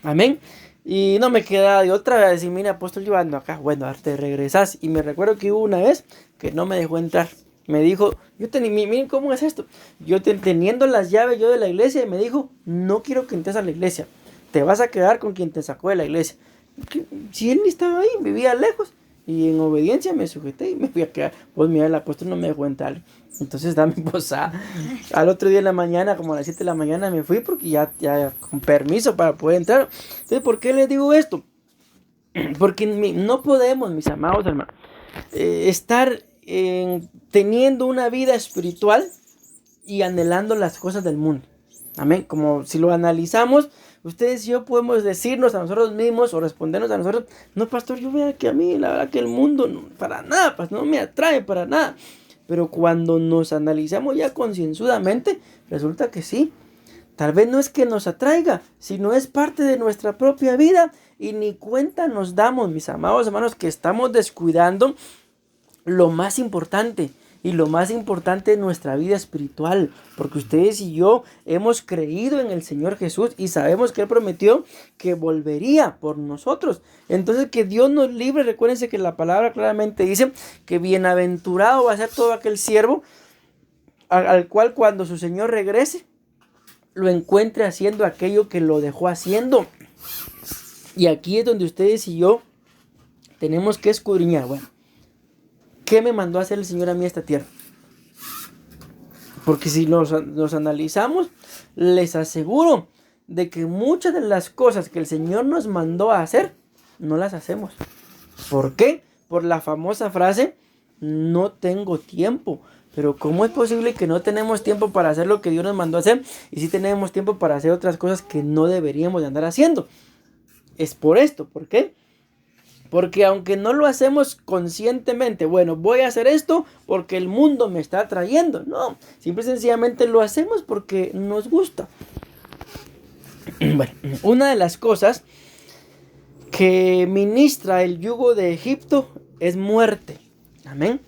Amén. Y no me quedaba de otra vez decir, mira, apóstol, yo ando acá. Bueno, ahora te regresas. Y me recuerdo que hubo una vez que no me dejó entrar. Me dijo, miren cómo es esto. Yo teniendo las llaves yo de la iglesia, y me dijo, no quiero que entres a la iglesia. Te vas a quedar con quien te sacó de la iglesia. Si él ni estaba ahí, vivía lejos. Y en obediencia me sujeté y me fui a quedar. Pues mira, el apóstol no me dejó entrar. Entonces dame posada. Al otro día en la mañana, como a las 7 de la mañana, me fui porque ya con permiso para poder entrar. Entonces, ¿por qué les digo esto? Porque no podemos, mis amados hermanos, estar teniendo una vida espiritual y anhelando las cosas del mundo. Amén. Como si lo analizamos, ustedes y yo podemos decirnos a nosotros mismos o respondernos a nosotros, no, pastor, yo veo que a mí la verdad que el mundo para nada, pues no me atrae para nada. Pero cuando nos analizamos ya concienzudamente, resulta que sí. Tal vez no es que nos atraiga, sino es parte de nuestra propia vida y ni cuenta nos damos, mis amados hermanos, que estamos descuidando lo más importante. Y lo más importante es nuestra vida espiritual, porque ustedes y yo hemos creído en el Señor Jesús y sabemos que Él prometió que volvería por nosotros. Entonces que Dios nos libre. Recuérdense que la palabra claramente dice que bienaventurado va a ser todo aquel siervo al cual cuando su Señor regrese lo encuentre haciendo aquello que lo dejó haciendo. Y aquí es donde ustedes y yo tenemos que escudriñar. Bueno, ¿qué me mandó a hacer el Señor a mí a esta tierra? Porque si nos analizamos, les aseguro de que muchas de las cosas que el Señor nos mandó a hacer, no las hacemos. ¿Por qué? Por la famosa frase, no tengo tiempo. Pero ¿cómo es posible que no tenemos tiempo para hacer lo que Dios nos mandó a hacer? Y sí tenemos tiempo para hacer otras cosas que no deberíamos de andar haciendo. Es por esto. ¿Por qué? Porque aunque no lo hacemos conscientemente, bueno, voy a hacer esto porque el mundo me está atrayendo. No, simple y sencillamente lo hacemos porque nos gusta. Bueno, una de las cosas que ministra el yugo de Egipto es muerte. Amén.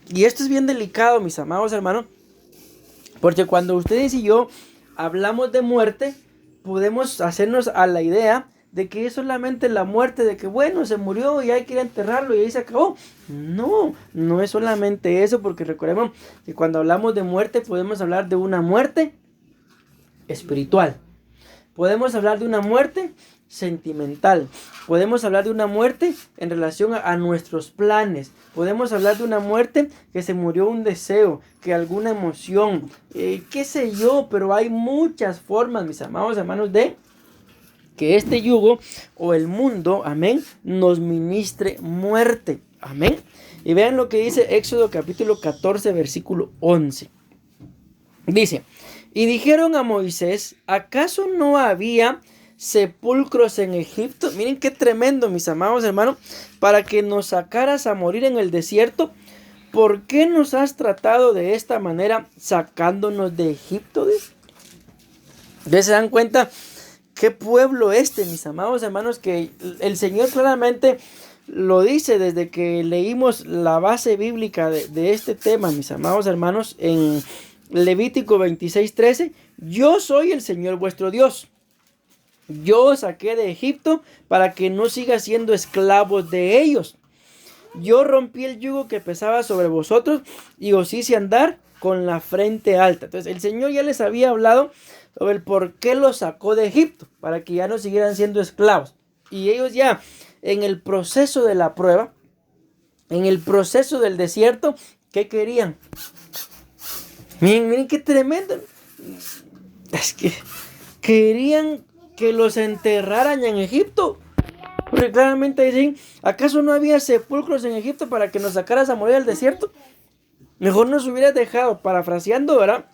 Y esto es bien delicado, mis amados hermanos, porque cuando ustedes y yo hablamos de muerte, podemos hacernos a la idea de que es solamente la muerte, de que bueno, se murió y hay que ir a enterrarlo y ahí se acabó. No, no es solamente eso, porque recordemos que cuando hablamos de muerte podemos hablar de una muerte espiritual. Podemos hablar de una muerte sentimental. Podemos hablar de una muerte en relación a nuestros planes. Podemos hablar de una muerte que se murió un deseo, que alguna emoción, qué sé yo, pero hay muchas formas, mis amados hermanos, de que este yugo o el mundo, amén, nos ministre muerte, amén. Y vean lo que dice Éxodo capítulo 14, versículo 11. Dice, y dijeron a Moisés, ¿acaso no había sepulcros en Egipto? Miren qué tremendo, mis amados hermanos, para que nos sacaras a morir en el desierto. ¿Por qué nos has tratado de esta manera sacándonos de Egipto? ¿Ustedes se dan cuenta qué pueblo mis amados hermanos? Que el Señor claramente lo dice desde que leímos la base bíblica de este tema, mis amados hermanos, en Levítico 26:13. Yo soy el Señor vuestro Dios. Yo os saqué de Egipto para que no siga siendo esclavos de ellos. Yo rompí el yugo que pesaba sobre vosotros y os hice andar con la frente alta. Entonces el Señor ya les había hablado sobre el por qué los sacó de Egipto, para que ya no siguieran siendo esclavos. Y ellos ya en el proceso de la prueba, en el proceso del desierto, ¿qué querían? Miren qué tremendo. Es que querían que los enterraran en Egipto. Porque claramente dicen, ¿acaso no había sepulcros en Egipto para que nos sacaras a morir al desierto? Mejor nos hubieras dejado, parafraseando, ¿verdad?,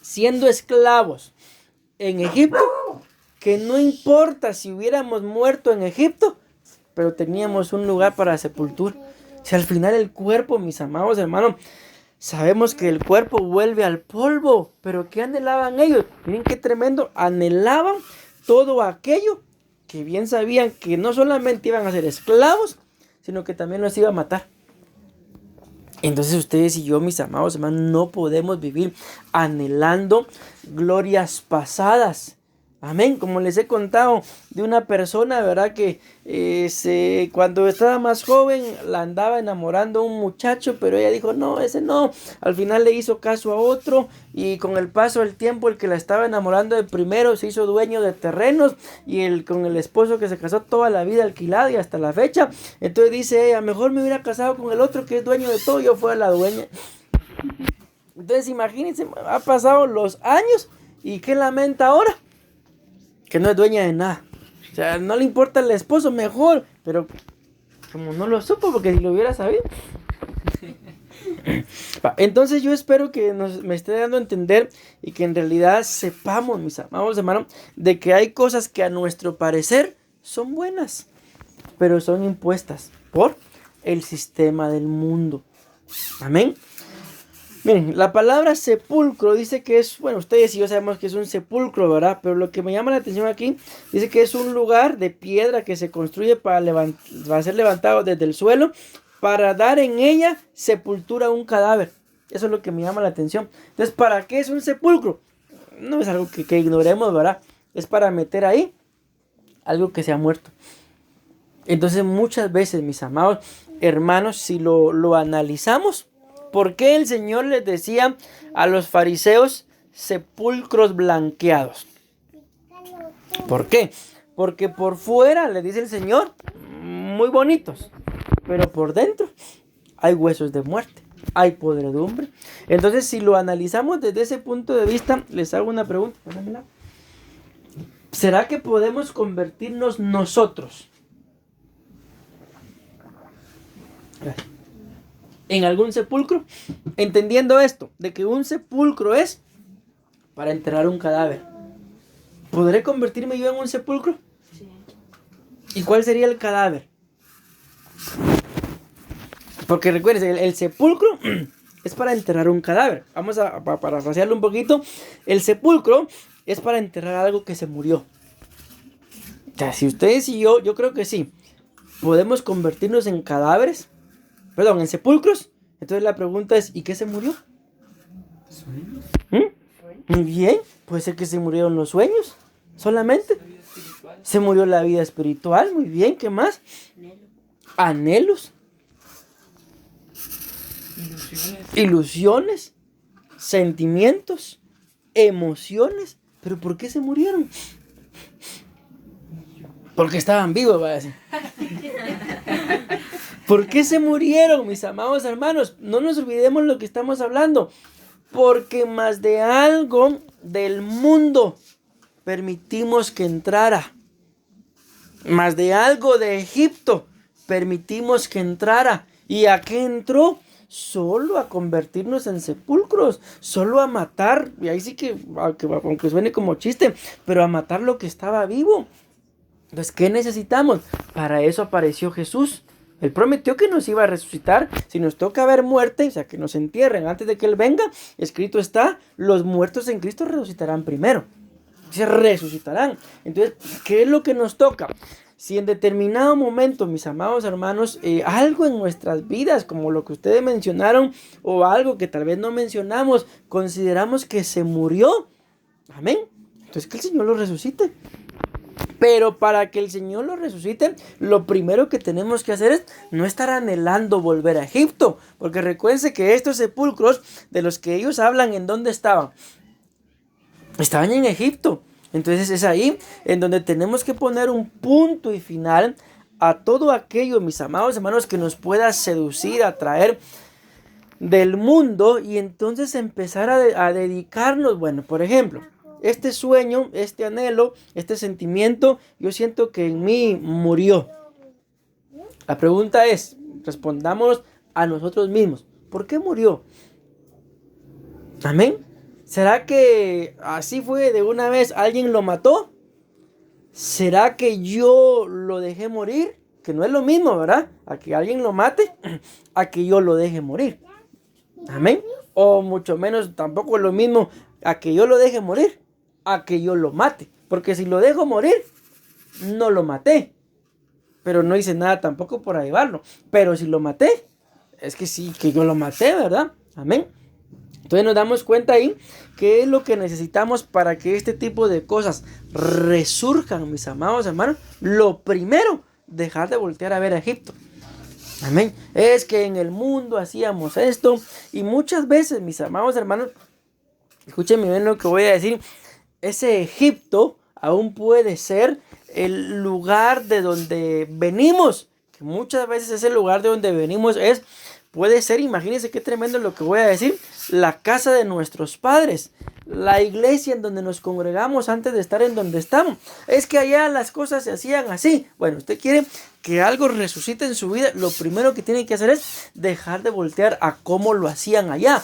siendo esclavos en Egipto, que no importa si hubiéramos muerto en Egipto, pero teníamos un lugar para sepultura. Si al final el cuerpo, mis amados hermanos, sabemos que el cuerpo vuelve al polvo, pero ¿qué anhelaban ellos? Miren qué tremendo, anhelaban todo aquello que bien sabían que no solamente iban a ser esclavos, sino que también los iba a matar. Entonces ustedes y yo, mis amados hermanos, no podemos vivir anhelando glorias pasadas. Amén. Como les he contado de una persona, ¿verdad?, que cuando estaba más joven la andaba enamorando un muchacho, pero ella dijo, no, ese no. Al final le hizo caso a otro y con el paso del tiempo el que la estaba enamorando de primero se hizo dueño de terrenos y con el esposo que se casó toda la vida alquilado y hasta la fecha. Entonces dice ella, mejor me hubiera casado con el otro que es dueño de todo, yo fuera la dueña. Entonces imagínense, ha pasado los años y ¿qué lamenta ahora? Que no es dueña de nada. O sea, no le importa el esposo, mejor. Pero como no lo supo, porque si lo hubiera sabido. Entonces yo espero que me esté dando a entender y que en realidad sepamos, mis amados hermanos, de que hay cosas que a nuestro parecer son buenas, pero son impuestas por el sistema del mundo. Amén. Miren, la palabra sepulcro dice que es, bueno, ustedes y yo sabemos que es un sepulcro, ¿verdad? Pero lo que me llama la atención aquí, dice que es un lugar de piedra que se construye para ser levantado desde el suelo, para dar en ella sepultura a un cadáver. Eso es lo que me llama la atención. Entonces, ¿para qué es un sepulcro? No es algo que ignoremos, ¿verdad? Es para meter ahí algo que se ha muerto. Entonces, muchas veces, mis amados hermanos, si lo analizamos, ¿por qué el Señor les decía a los fariseos sepulcros blanqueados? ¿Por qué? Porque por fuera, le dice el Señor, muy bonitos, pero por dentro hay huesos de muerte, hay podredumbre. Entonces, si lo analizamos desde ese punto de vista, les hago una pregunta. ¿Será que podemos convertirnos nosotros en algún sepulcro? Entendiendo esto, de que un sepulcro es para enterrar un cadáver. ¿Podré convertirme yo en un sepulcro? Sí. ¿Y cuál sería el cadáver? Porque recuerden, el sepulcro es para enterrar un cadáver. Vamos a parafrasearlo un poquito. El sepulcro es para enterrar algo que se murió. O sea, si ustedes y yo creo que sí, podemos convertirnos en cadáveres, perdón, en sepulcros. Entonces la pregunta es, ¿y qué se murió? ¿Sueños? Muy bien, puede ser que se murieron los sueños, solamente. Se murió la vida espiritual, muy bien, ¿qué más? Anhelos. Ilusiones. Sentimientos. Emociones. ¿Pero por qué se murieron? Porque estaban vivos, va a decir. ¿Por qué se murieron, mis amados hermanos? No nos olvidemos lo que estamos hablando. Porque más de algo del mundo permitimos que entrara. Más de algo de Egipto permitimos que entrara. ¿Y a qué entró? Solo a convertirnos en sepulcros, solo a matar, y ahí sí que, aunque suene como chiste, pero a matar lo que estaba vivo. Entonces, ¿qué necesitamos? Para eso apareció Jesús. Él prometió que nos iba a resucitar. Si nos toca ver muerte, o sea, que nos entierren antes de que Él venga, escrito está, los muertos en Cristo resucitarán primero. Se resucitarán. Entonces, ¿qué es lo que nos toca? Si en determinado momento, mis amados hermanos, algo en nuestras vidas, como lo que ustedes mencionaron, o algo que tal vez no mencionamos, consideramos que se murió, amén, entonces que el Señor lo resucite. Pero para que el Señor lo resucite, lo primero que tenemos que hacer es no estar anhelando volver a Egipto. Porque recuérdense que estos sepulcros de los que ellos hablan, ¿en dónde estaban? Estaban en Egipto. Entonces es ahí en donde tenemos que poner un punto y final a todo aquello, mis amados hermanos, que nos pueda seducir, atraer del mundo, y entonces empezar a dedicarnos, bueno, por ejemplo, este sueño, este anhelo, este sentimiento, yo siento que en mí murió. La pregunta es, respondámonos a nosotros mismos, ¿por qué murió? Amén. ¿Será que así fue de una vez, alguien lo mató? ¿Será que yo lo dejé morir? Que no es lo mismo, ¿verdad? A que alguien lo mate, a que yo lo deje morir. Amén. O mucho menos, tampoco es lo mismo a que yo lo deje morir, a que yo lo mate. Porque si lo dejo morir, no lo maté. Pero no hice nada tampoco por ayudarlo. Pero si lo maté, es que sí, que yo lo maté, ¿verdad? Amén. Entonces nos damos cuenta ahí que es lo que necesitamos para que este tipo de cosas resurjan, mis amados hermanos. Lo primero, dejar de voltear a ver a Egipto. Amén. Es que en el mundo hacíamos esto. Y muchas veces, mis amados hermanos, escúchenme bien lo que voy a decir. Ese Egipto aún puede ser el lugar de donde venimos. Que muchas veces ese lugar de donde venimos puede ser, imagínense qué tremendo lo que voy a decir, la casa de nuestros padres, la iglesia en donde nos congregamos antes de estar en donde estamos. Es que allá las cosas se hacían así. Bueno, usted quiere que algo resucite en su vida, lo primero que tiene que hacer es dejar de voltear a cómo lo hacían allá.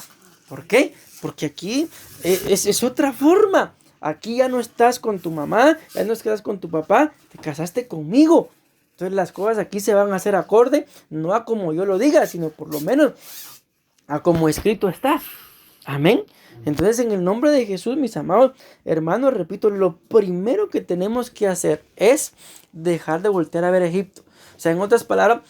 ¿Por qué? Porque aquí es otra forma. Aquí ya no estás con tu mamá, ya no estás con tu papá, te casaste conmigo. Entonces las cosas aquí se van a hacer acorde, no a como yo lo diga, sino por lo menos a como escrito está. Amén. Entonces en el nombre de Jesús, mis amados hermanos, repito, lo primero que tenemos que hacer es dejar de voltear a ver a Egipto. O sea, en otras palabras,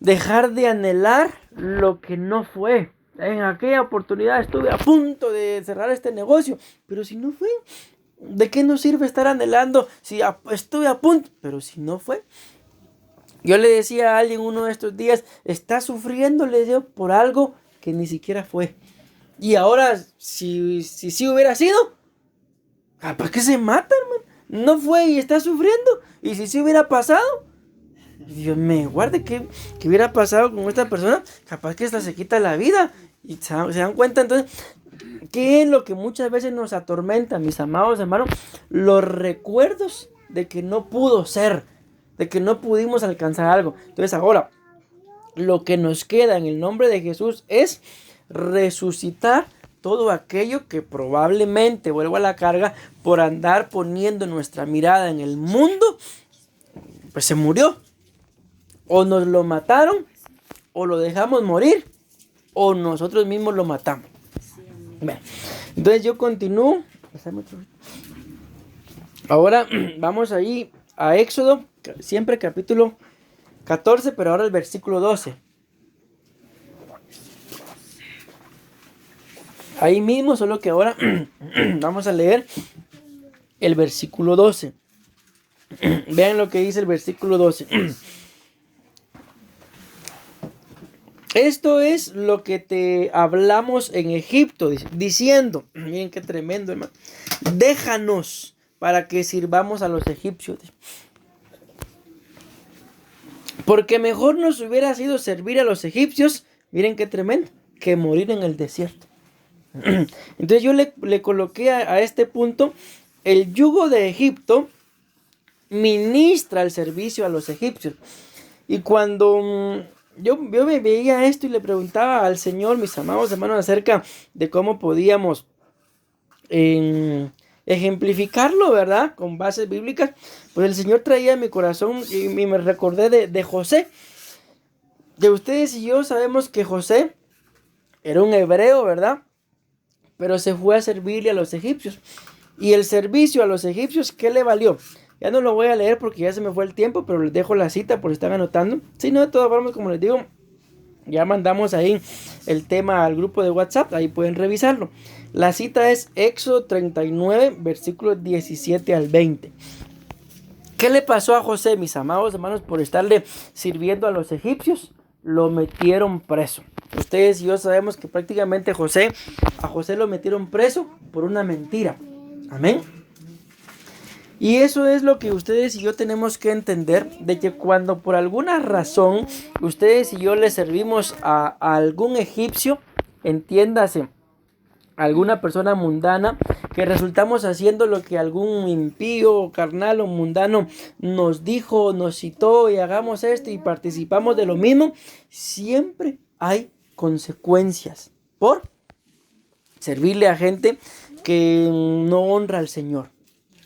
dejar de anhelar lo que no fue. En aquella oportunidad estuve a punto de cerrar este negocio, pero si no fue, ¿de qué nos sirve estar anhelando si estuve a punto? Pero si no fue. Yo le decía a alguien uno de estos días, está sufriendo, le digo, por algo que ni siquiera fue. Y ahora, si hubiera sido, capaz que se mata, hermano. No fue y está sufriendo. Y si hubiera pasado, Dios me guarde que hubiera pasado con esta persona, capaz que esta se quita la vida. Y se dan cuenta entonces, ¿qué es lo que muchas veces nos atormenta, mis amados hermanos? Los recuerdos de que no pudo ser, de que no pudimos alcanzar algo. Entonces ahora, lo que nos queda en el nombre de Jesús es resucitar todo aquello que probablemente, vuelvo a la carga, por andar poniendo nuestra mirada en el mundo, pues se murió. O nos lo mataron, o lo dejamos morir, o nosotros mismos lo matamos. Bueno, entonces yo continúo. Ahora vamos ahí a Éxodo, siempre capítulo 14, pero ahora el versículo 12. Ahí mismo, solo que ahora vamos a leer el versículo 12. Vean lo que dice el versículo 12. Esto es lo que te hablamos en Egipto, diciendo, miren qué tremendo, hermano, déjanos para que sirvamos a los egipcios. Porque mejor nos hubiera sido servir a los egipcios, miren qué tremendo, que morir en el desierto. Entonces yo le coloqué a este punto, el yugo de Egipto ministra el servicio a los egipcios. Y cuando yo me veía esto y le preguntaba al Señor, mis amados hermanos, acerca de cómo podíamos ejemplificarlo, ¿verdad? Con bases bíblicas, pues el Señor traía en mi corazón y me recordé de José. De ustedes y yo sabemos que José era un hebreo, ¿verdad? Pero se fue a servirle a los egipcios. Y el servicio a los egipcios, ¿qué le valió? Ya no lo voy a leer porque ya se me fue el tiempo, pero les dejo la cita por si están anotando. Si no, de todas formas, como les digo, ya mandamos ahí el tema al grupo de WhatsApp, ahí pueden revisarlo. La cita es Éxodo 39, versículos 17 al 20. ¿Qué le pasó a José, mis amados hermanos, por estarle sirviendo a los egipcios? Lo metieron preso. Ustedes y yo sabemos que prácticamente a José lo metieron preso por una mentira. Amén. Y eso es lo que ustedes y yo tenemos que entender, de que cuando por alguna razón ustedes y yo le servimos a algún egipcio, entiéndase, alguna persona mundana, que resultamos haciendo lo que algún impío, carnal o mundano nos dijo, nos citó, y hagamos esto y participamos de lo mismo, siempre hay consecuencias por servirle a gente que no honra al Señor.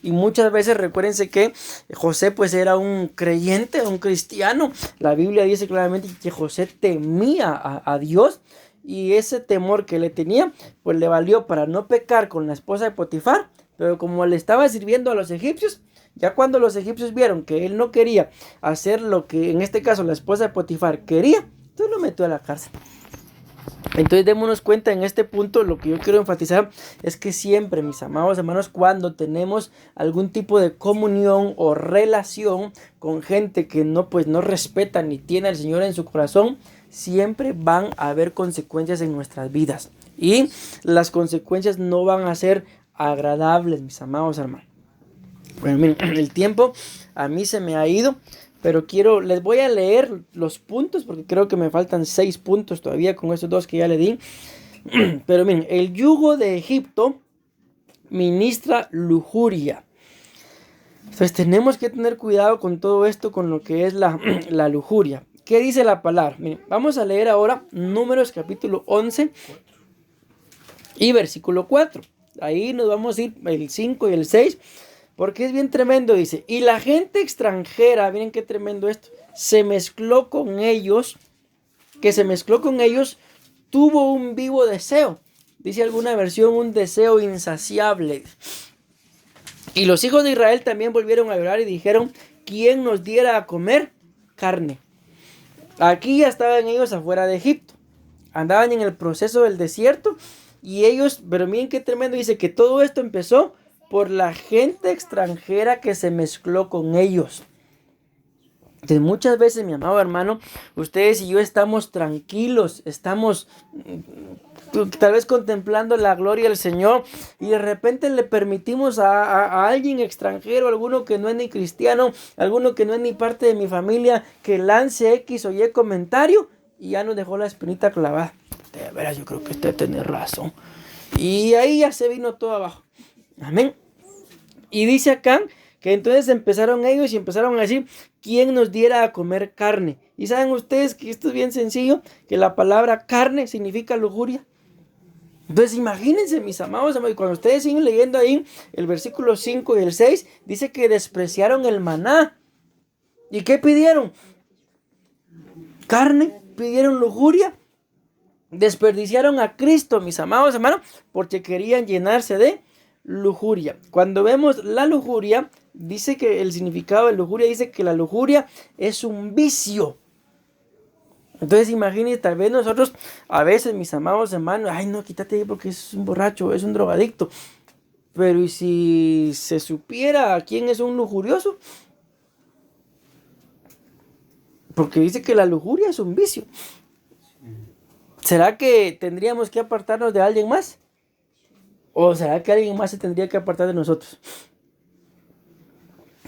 Y muchas veces recuérdense que José pues era un creyente, un cristiano. La Biblia dice claramente que José temía a Dios, y ese temor que le tenía pues le valió para no pecar con la esposa de Potifar. Pero como le estaba sirviendo a los egipcios, ya cuando los egipcios vieron que él no quería hacer lo que en este caso la esposa de Potifar quería, entonces lo metió a la cárcel. Entonces démonos cuenta en este punto, lo que yo quiero enfatizar es que siempre, mis amados hermanos, cuando tenemos algún tipo de comunión o relación con gente que no respeta ni tiene al Señor en su corazón, siempre van a haber consecuencias en nuestras vidas. Y las consecuencias no van a ser agradables, mis amados hermanos. Bueno, miren, el tiempo a mí se me ha ido. Pero les voy a leer los puntos porque creo que me faltan 6 puntos todavía con estos 2 que ya le di. Pero miren, el yugo de Egipto ministra lujuria. Entonces tenemos que tener cuidado con todo esto, con lo que es la lujuria. ¿Qué dice la palabra? Miren, vamos a leer ahora Números capítulo 11 y versículo 4. Ahí nos vamos a ir el 5 y el 6. Porque es bien tremendo, dice. Y la gente extranjera, miren qué tremendo esto, se mezcló con ellos, tuvo un vivo deseo. Dice alguna versión, un deseo insaciable. Y los hijos de Israel también volvieron a llorar y dijeron, ¿quién nos diera a comer carne? Aquí ya estaban ellos afuera de Egipto. Andaban en el proceso del desierto. Y ellos, pero miren qué tremendo, dice que todo esto empezó por la gente extranjera que se mezcló con ellos. Entonces, muchas veces, mi amado hermano, ustedes y yo estamos tranquilos, estamos tal vez contemplando la gloria del Señor, y de repente le permitimos a alguien extranjero, alguno que no es ni cristiano, alguno que no es ni parte de mi familia, que lance X o Y comentario, y ya nos dejó la espinita clavada. De veras, yo creo que usted tiene razón. Y ahí ya se vino todo abajo. Amén. Y dice acá que entonces empezaron ellos y empezaron a decir, ¿quién nos diera a comer carne? Y saben ustedes que esto es bien sencillo, que la palabra carne significa lujuria. Entonces imagínense, mis amados, cuando ustedes siguen leyendo ahí el versículo 5 y el 6, dice que despreciaron el maná. ¿Y qué pidieron? Carne, pidieron lujuria. Desperdiciaron a Cristo, mis amados hermanos, porque querían llenarse de lujuria. Cuando vemos la lujuria, dice que el significado de lujuria, dice que la lujuria es un vicio. Entonces imagínense, tal vez nosotros a veces, mis amados hermanos, ay no, quítate ahí porque es un borracho, es un drogadicto. Pero ¿y si se supiera quién es un lujurioso? Porque dice que la lujuria es un vicio. ¿Será que tendríamos que apartarnos de alguien más? ¿O será que alguien más se tendría que apartar de nosotros?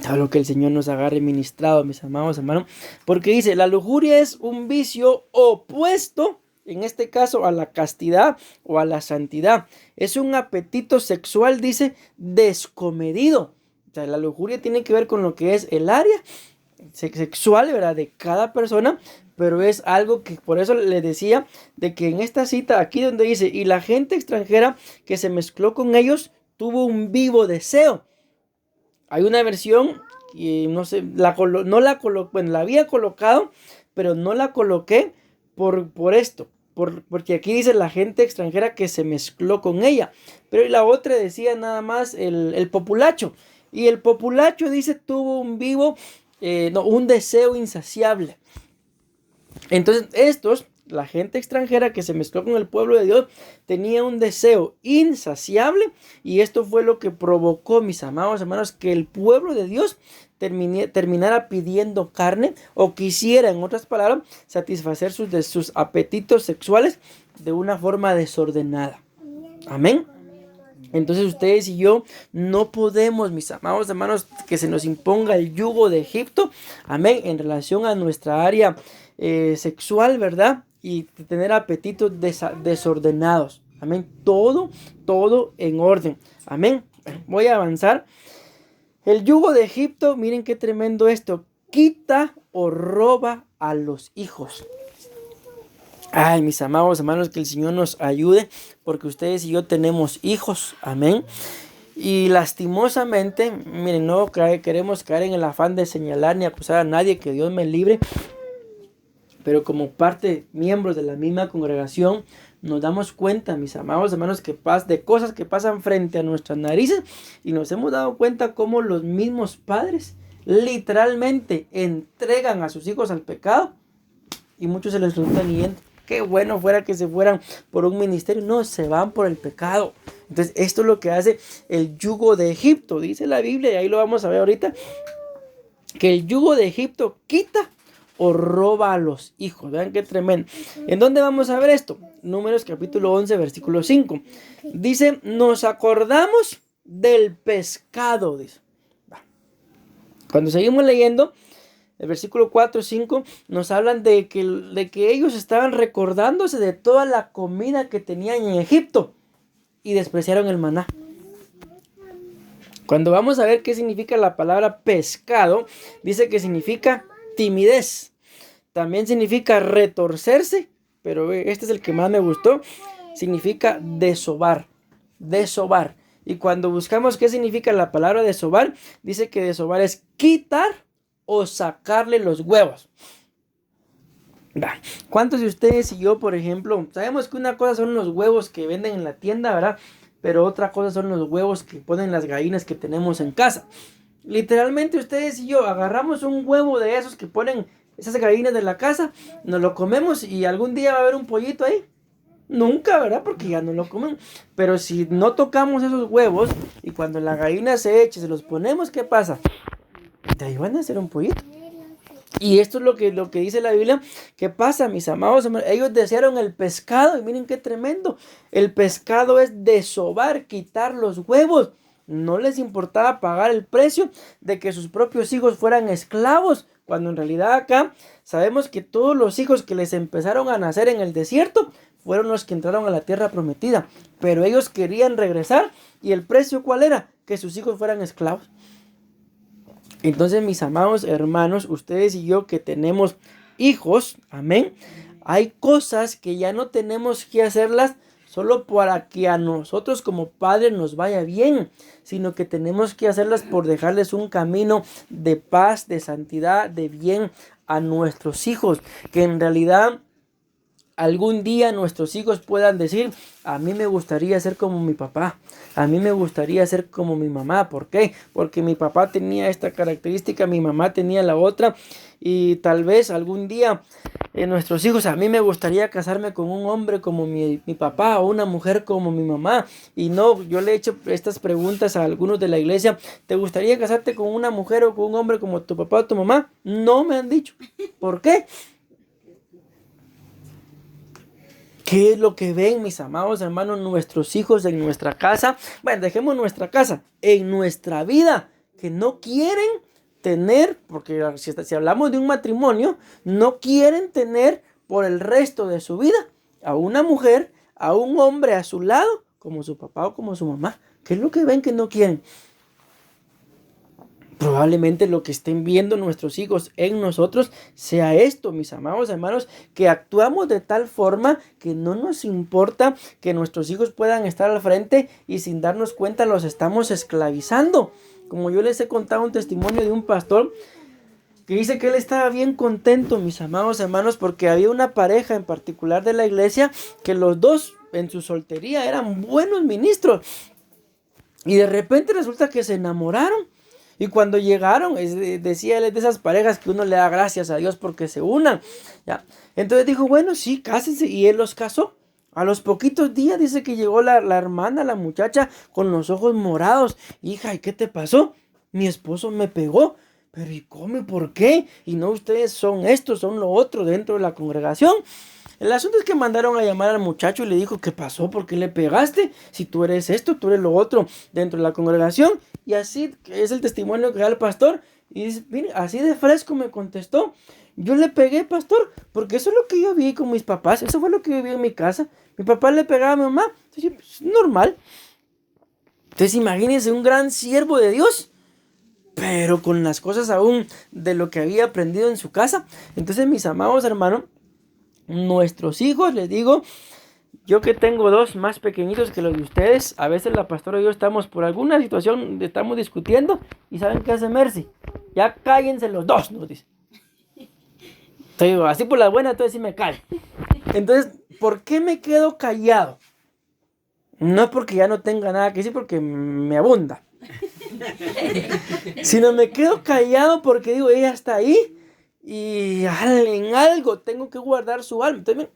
A lo que el Señor nos agarre ministrado, mis amados hermanos, porque dice, la lujuria es un vicio opuesto, en este caso, a la castidad o a la santidad. Es un apetito sexual, dice, descomedido. O sea, la lujuria tiene que ver con lo que es el área sexual, ¿verdad?, de cada persona, pero es algo que, por eso le decía, de que en esta cita, aquí donde dice, y la gente extranjera que se mezcló con ellos, tuvo un vivo deseo. Hay una versión, y no sé, no la coloqué, bueno, la había colocado, pero no la coloqué por esto. Porque aquí dice la gente extranjera que se mezcló con ella. Pero la otra decía nada más el populacho. Y el populacho dice tuvo un deseo insaciable. Entonces la gente extranjera que se mezcló con el pueblo de Dios, tenía un deseo insaciable, y esto fue lo que provocó, mis amados hermanos, que el pueblo de Dios terminara pidiendo carne, o quisiera, en otras palabras, satisfacer sus apetitos sexuales de una forma desordenada. Amén. Entonces ustedes y yo no podemos, mis amados hermanos, que se nos imponga el yugo de Egipto, amén, en relación a nuestra área sexual, ¿verdad? Y tener apetitos desordenados, amén, todo en orden, amén. Voy a avanzar. El yugo de Egipto, miren qué tremendo esto, quita o roba a los hijos. Ay, mis amados hermanos, que el Señor nos ayude, porque ustedes y yo tenemos hijos, amén. Y lastimosamente, miren, no queremos caer en el afán de señalar ni acusar a nadie, que Dios me libre, pero como miembros de la misma congregación, nos damos cuenta, mis amados hermanos, de cosas que pasan frente a nuestras narices, y nos hemos dado cuenta cómo los mismos padres literalmente entregan a sus hijos al pecado, y muchos se les resulta yendo. Qué bueno fuera que se fueran por un ministerio. No, se van por el pecado. Entonces, esto es lo que hace el yugo de Egipto. Dice la Biblia, y ahí lo vamos a ver ahorita, que el yugo de Egipto quita o roba a los hijos. Vean qué tremendo. ¿En dónde vamos a ver esto? Números capítulo 11, versículo 5. Dice, nos acordamos del pescado. Dice. Cuando seguimos leyendo, el versículo 4 y 5 nos hablan de que ellos estaban recordándose de toda la comida que tenían en Egipto y despreciaron el maná. Cuando vamos a ver qué significa la palabra pescado, dice que significa timidez. También significa retorcerse, pero este es el que más me gustó. Significa desovar. Desovar. Y cuando buscamos qué significa la palabra desovar, dice que desovar es quitar o sacarle los huevos. ¿Cuántos de ustedes y yo, por ejemplo, sabemos que una cosa son los huevos que venden en la tienda, ¿verdad? Pero otra cosa son los huevos que ponen las gallinas que tenemos en casa. Literalmente ustedes y yo agarramos un huevo de esos que ponen esas gallinas de la casa, nos lo comemos, y algún día va a haber un pollito ahí. Nunca, ¿verdad? Porque ya no lo comen. Pero si no tocamos esos huevos y cuando la gallina se eche, se los ponemos, ¿qué pasa? De ahí van a hacer un pollito. Y esto es lo que dice la Biblia. ¿Qué pasa, mis amados? Ellos desearon el pescado, y miren qué tremendo. El pescado es desovar, quitar los huevos. No les importaba pagar el precio de que sus propios hijos fueran esclavos, cuando en realidad acá sabemos que todos los hijos que les empezaron a nacer en el desierto fueron los que entraron a la tierra prometida. Pero ellos querían regresar, y el precio ¿cuál era? Que sus hijos fueran esclavos. Entonces, mis amados hermanos, ustedes y yo que tenemos hijos, amén, hay cosas que ya no tenemos que hacerlas solo para que a nosotros como padres nos vaya bien, sino que tenemos que hacerlas por dejarles un camino de paz, de santidad, de bien a nuestros hijos, que en realidad algún día nuestros hijos puedan decir: a mí me gustaría ser como mi papá, a mí me gustaría ser como mi mamá. ¿Por qué? Porque mi papá tenía esta característica, mi mamá tenía la otra, y tal vez algún día nuestros hijos: a mí me gustaría casarme con un hombre como mi papá, o una mujer como mi mamá. Y no, yo le he hecho estas preguntas a algunos de la iglesia: ¿te gustaría casarte con una mujer o con un hombre como tu papá o tu mamá? No me han dicho. ¿Por qué? ¿Qué es lo que ven, mis amados hermanos, nuestros hijos en nuestra casa? Bueno, dejemos nuestra casa, en nuestra vida, que no quieren tener, porque si hablamos de un matrimonio, no quieren tener por el resto de su vida a una mujer, a un hombre a su lado, como su papá o como su mamá. ¿Qué es lo que ven que no quieren? Probablemente lo que estén viendo nuestros hijos en nosotros sea esto, mis amados hermanos, que actuamos de tal forma que no nos importa que nuestros hijos puedan estar al frente y sin darnos cuenta los estamos esclavizando. Como yo les he contado un testimonio de un pastor que dice que él estaba bien contento, mis amados hermanos, porque había una pareja en particular de la iglesia que los dos en su soltería eran buenos ministros y de repente resulta que se enamoraron. Y cuando llegaron, decía él, es de esas parejas que uno le da gracias a Dios porque se unan, ¿ya? Entonces dijo, bueno, sí, cásense, y él los casó. A los poquitos días dice que llegó la hermana, la muchacha, con los ojos morados. Hija, ¿y qué te pasó? Mi esposo me pegó. Pero ¿y cómo y por qué? Y no, ustedes son esto, son lo otro dentro de la congregación. El asunto es que mandaron a llamar al muchacho y le dijo, ¿qué pasó? ¿Por qué le pegaste? Si tú eres esto, tú eres lo otro dentro de la congregación. Y así es el testimonio que da el pastor. Y dice, mire, así de fresco me contestó. Yo le pegué, pastor, porque eso es lo que yo vi con mis papás. Eso fue lo que yo vi en mi casa. Mi papá le pegaba a mi mamá. Entonces, pues, normal. Entonces imagínense un gran siervo de Dios, pero con las cosas aún de lo que había aprendido en su casa. Entonces, mis amados hermanos, nuestros hijos, les digo, yo que tengo dos más pequeñitos que los de ustedes, a veces la pastora y yo estamos por alguna situación, estamos discutiendo, y ¿saben qué hace Mercy? Ya cállense los dos, nos dice. Te digo, así por la buena, entonces sí me callo. Entonces, ¿por qué me quedo callado? No es porque ya no tenga nada que decir, porque me abunda. Sino me quedo callado porque digo, ella está ahí y en algo tengo que guardar su alma. Entonces,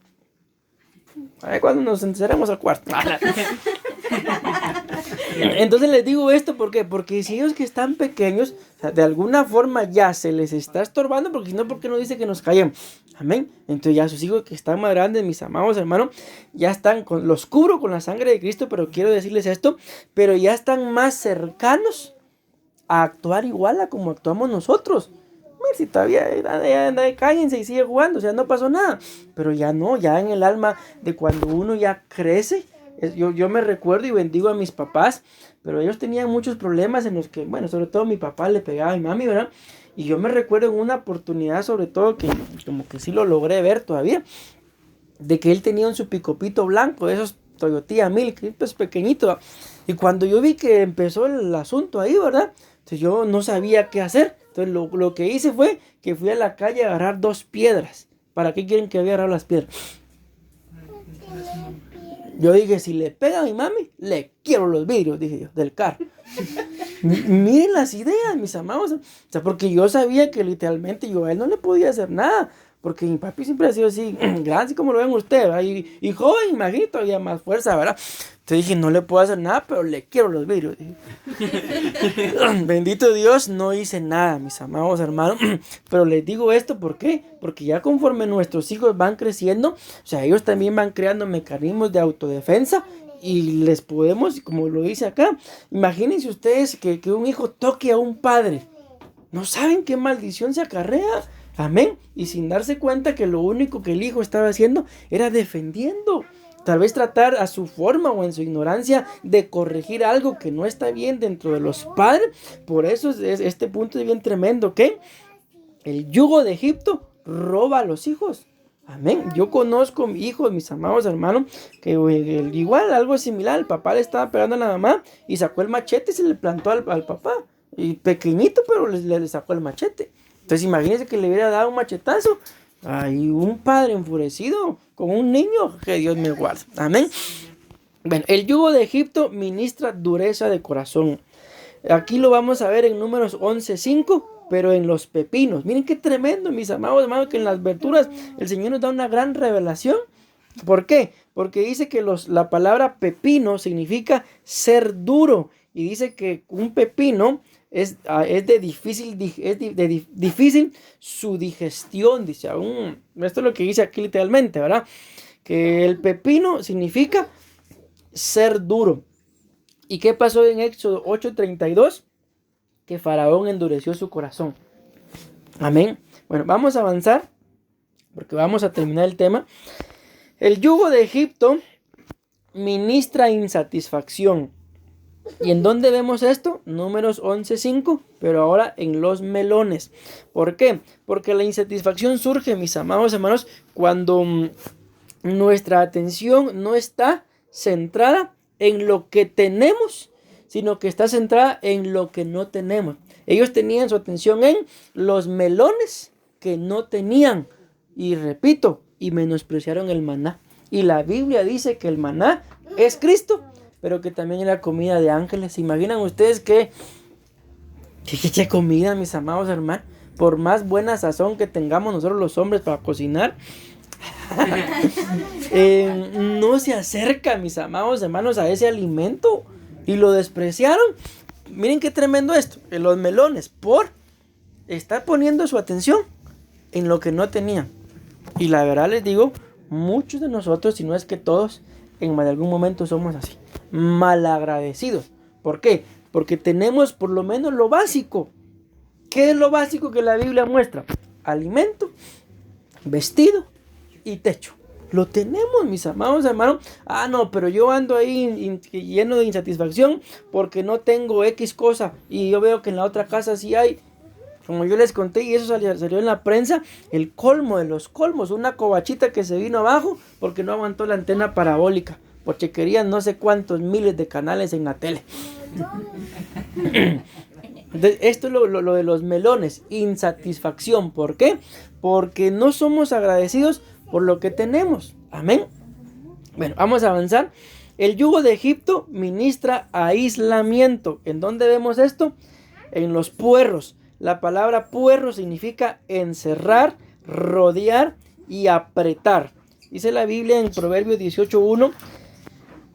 a ver cuando nos encerremos al cuarto. Entonces les digo esto, ¿por qué? Porque si ellos que están pequeños, o sea, de alguna forma ya se les está estorbando, porque si no, ¿por qué no dice que nos callemos? Amén. Entonces ya sus hijos que están más grandes, mis amados hermanos, ya están, los cubro con la sangre de Cristo, pero quiero decirles esto, pero ya están más cercanos a actuar igual a como actuamos nosotros. Si todavía cállense y sigue jugando, o sea, no pasó nada. Pero ya no, ya en el alma de cuando uno ya crece, yo me recuerdo y bendigo a mis papás, pero ellos tenían muchos problemas en los que, bueno, sobre todo mi papá le pegaba a mi mami, ¿verdad? Y yo me recuerdo en una oportunidad, sobre todo, que como que sí lo logré ver todavía, de que él tenía un su picopito blanco, de esos Toyota Milk, pues pequeñito. Y cuando yo vi que empezó el asunto ahí, ¿verdad? Entonces yo no sabía qué hacer. Entonces lo que hice fue que fui a la calle a agarrar 2 piedras. ¿Para qué quieren que había agarrado las piedras? Yo dije, si le pega a mi mami, le quiero los vidrios, dije yo, del carro. Miren las ideas, mis amados. O sea, porque yo sabía que literalmente yo a él no le podía hacer nada. Porque mi papi siempre ha sido así, grande, así como lo ven ustedes, ¿verdad? Y joven, imagínate, todavía más fuerza, ¿verdad? Entonces dije, no le puedo hacer nada, pero le quiero los vidrios. Bendito Dios, no hice nada, mis amados hermanos. Pero les digo esto, ¿por qué? Porque ya conforme nuestros hijos van creciendo, o sea, ellos también van creando mecanismos de autodefensa. Y les podemos, como lo dice acá, imagínense ustedes que un hijo toque a un padre. No saben qué maldición se acarrea. Amén. Y sin darse cuenta que lo único que el hijo estaba haciendo era defendiendo. Tal vez tratar a su forma o en su ignorancia de corregir algo que no está bien dentro de los padres. Por eso este punto es bien tremendo, ¿ok? El yugo de Egipto roba a los hijos. Amén. Yo conozco hijos, mis amados hermanos, que igual algo similar. El papá le estaba pegando a la mamá y sacó el machete y se le plantó al papá. Y pequeñito, pero le sacó el machete. Entonces imagínense que le hubiera dado un machetazo. Hay un padre enfurecido con un niño, que Dios me guarde. Amén. Bueno, el yugo de Egipto ministra dureza de corazón. Aquí lo vamos a ver en Números 11:5, pero en los pepinos. Miren qué tremendo, mis amados hermanos, que en las verduras el Señor nos da una gran revelación. ¿Por qué? Porque dice que la palabra pepino significa ser duro. Y dice que un pepino es de difícil su digestión, dice. Esto es lo que dice aquí literalmente, ¿verdad? Que el pepino significa ser duro. ¿Y qué pasó en Éxodo 8:32? que Faraón endureció su corazón. Amén. Bueno, vamos a avanzar porque vamos a terminar el tema. El yugo de Egipto ministra insatisfacción. ¿Y en dónde vemos esto? Números 11:5, pero ahora en los melones. ¿Por qué? Porque la insatisfacción surge, mis amados hermanos, cuando nuestra atención no está centrada en lo que tenemos, sino que está centrada en lo que no tenemos. Ellos tenían su atención en los melones que no tenían. Y repito, y menospreciaron el maná. Y la Biblia dice que el maná es Cristo, pero que también era comida de ángeles. ¿Se imaginan ustedes qué comida, mis amados hermanos? Por más buena sazón que tengamos nosotros los hombres para cocinar, no se acerca, mis amados hermanos, a ese alimento. Y lo despreciaron. Miren qué tremendo esto. En los melones, por estar poniendo su atención en lo que no tenían. Y la verdad les digo, muchos de nosotros, si no es que todos, en algún momento somos así, malagradecidos. ¿Por qué? Porque tenemos por lo menos lo básico. ¿Qué es lo básico que la Biblia muestra? Alimento, vestido y techo. Lo tenemos, mis amados hermanos. No, pero yo ando ahí lleno de insatisfacción porque no tengo X cosa y yo veo que en la otra casa sí hay. Como yo les conté, y eso salió en la prensa, el colmo de los colmos, una covachita que se vino abajo porque no aguantó la antena parabólica, porque querían no sé cuántos miles de canales en la tele. Entonces, esto es lo de los melones, insatisfacción. ¿Por qué? Porque no somos agradecidos por lo que tenemos. Amén. Bueno, vamos a avanzar. El yugo de Egipto ministra aislamiento. ¿En dónde vemos esto? En los puerros. La palabra puerro significa encerrar, rodear y apretar. Dice la Biblia en Proverbios 18:1: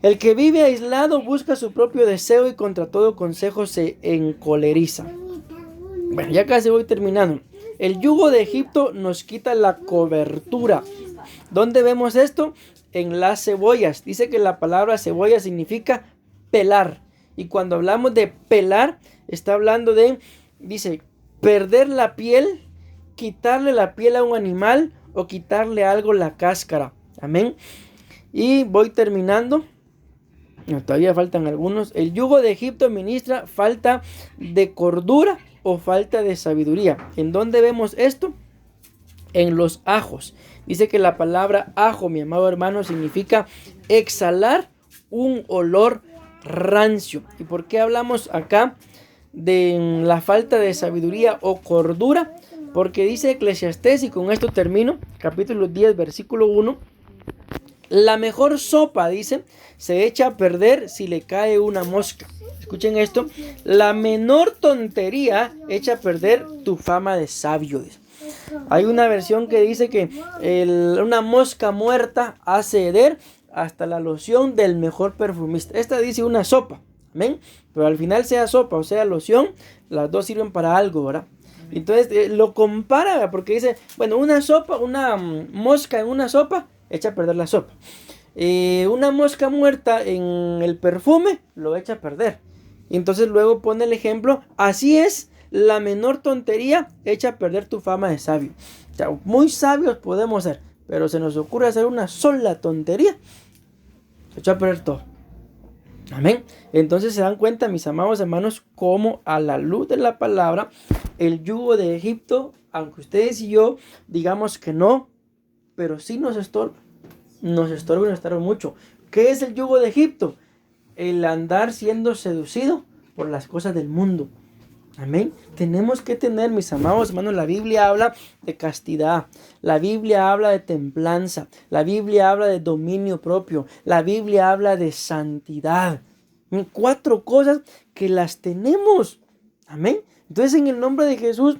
el que vive aislado busca su propio deseo y contra todo consejo se encoleriza. Bueno, ya casi voy terminando. El yugo de Egipto nos quita la cobertura. ¿Dónde vemos esto? En las cebollas. Dice que la palabra cebolla significa pelar. Y cuando hablamos de pelar, está hablando de, dice, perder la piel, quitarle la piel a un animal o quitarle algo la cáscara. Amén. Y voy terminando. No, todavía faltan algunos. El yugo de Egipto ministra falta de cordura o falta de sabiduría. ¿En dónde vemos esto? En los ajos. Dice que la palabra ajo, mi amado hermano, significa exhalar un olor rancio. ¿Y por qué hablamos acá de la falta de sabiduría o cordura? Porque dice Eclesiastés, y con esto termino, capítulo 10, versículo 1. La mejor sopa, dice, se echa a perder si le cae una mosca. Escuchen esto. La menor tontería echa a perder tu fama de sabio, dice. Hay una versión que dice que una mosca muerta hace hervir hasta la loción del mejor perfumista. Esta dice una sopa, ¿amén? Pero al final, sea sopa o sea loción, las dos sirven para algo, ¿verdad? Entonces lo compara, porque dice, bueno, una sopa, una mosca en una sopa echa a perder la sopa. Una mosca muerta en el perfume lo echa a perder. Entonces luego pone el ejemplo, así es, la menor tontería echa a perder tu fama de sabio. O sea, muy sabios podemos ser, pero se nos ocurre hacer una sola tontería, echa a perder todo. Amén. Entonces se dan cuenta, mis amados hermanos, cómo a la luz de la palabra, el yugo de Egipto, aunque ustedes y yo digamos que no, pero sí nos estorba. Nos estorba mucho. ¿Qué es el yugo de Egipto? El andar siendo seducido por las cosas del mundo. Amén. Tenemos que tener, mis amados hermanos, la Biblia habla de castidad, la Biblia habla de templanza, la Biblia habla de dominio propio, la Biblia habla de santidad. 4 cosas que las tenemos. Amén. Entonces, en el nombre de Jesús,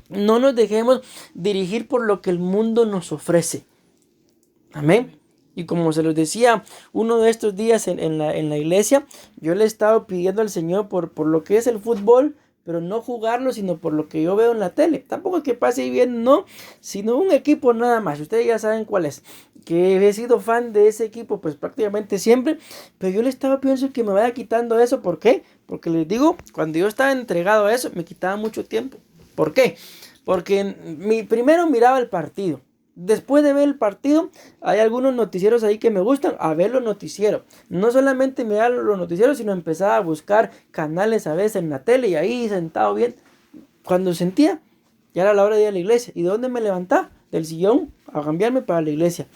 no nos dejemos dirigir por lo que el mundo nos ofrece. Amén. Y como se los decía uno de estos días en la iglesia, yo le he estado pidiendo al Señor por lo que es el fútbol, pero no jugarlo, sino por lo que yo veo en la tele. Tampoco es que pase bien, no, sino un equipo nada más. Ustedes ya saben cuál es. Que he sido fan de ese equipo pues prácticamente siempre, pero yo le estaba pensando que me vaya quitando eso. ¿Por qué? Porque les digo, cuando yo estaba entregado a eso, me quitaba mucho tiempo. ¿Por qué? Porque primero miraba el partido. Después de ver el partido, hay algunos noticieros ahí que me gustan, a ver los noticieros. No solamente mirar los noticieros, sino empezar a buscar canales a veces en la tele y ahí sentado bien. Cuando sentía, ya era la hora de ir a la iglesia. ¿Y de dónde me levantaba? Del sillón a cambiarme para la iglesia.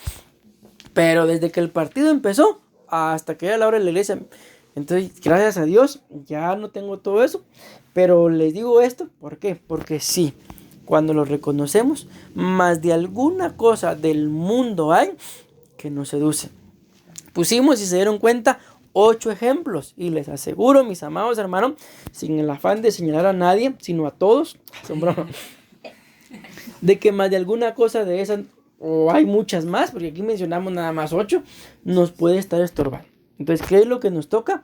Pero desde que el partido empezó hasta que era la hora de la iglesia. Entonces, gracias a Dios, ya no tengo todo eso. Pero les digo esto, ¿por qué? Porque sí. Cuando lo reconocemos, más de alguna cosa del mundo hay que nos seduce. Pusimos, si se dieron cuenta, 8 ejemplos. Y les aseguro, mis amados hermanos, sin el afán de señalar a nadie, sino a todos, de que más de alguna cosa de esas, o hay muchas más, porque aquí mencionamos nada más 8, nos puede estar estorbando. Entonces, ¿qué es lo que nos toca?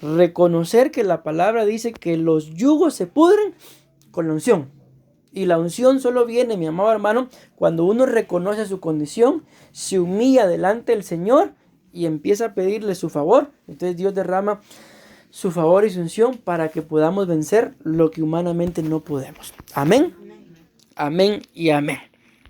Reconocer que la palabra dice que los yugos se pudren con la unción. Y la unción solo viene, mi amado hermano, cuando uno reconoce su condición, se humilla delante del Señor y empieza a pedirle su favor. Entonces Dios derrama su favor y su unción para que podamos vencer lo que humanamente no podemos. Amén. Amén y amén.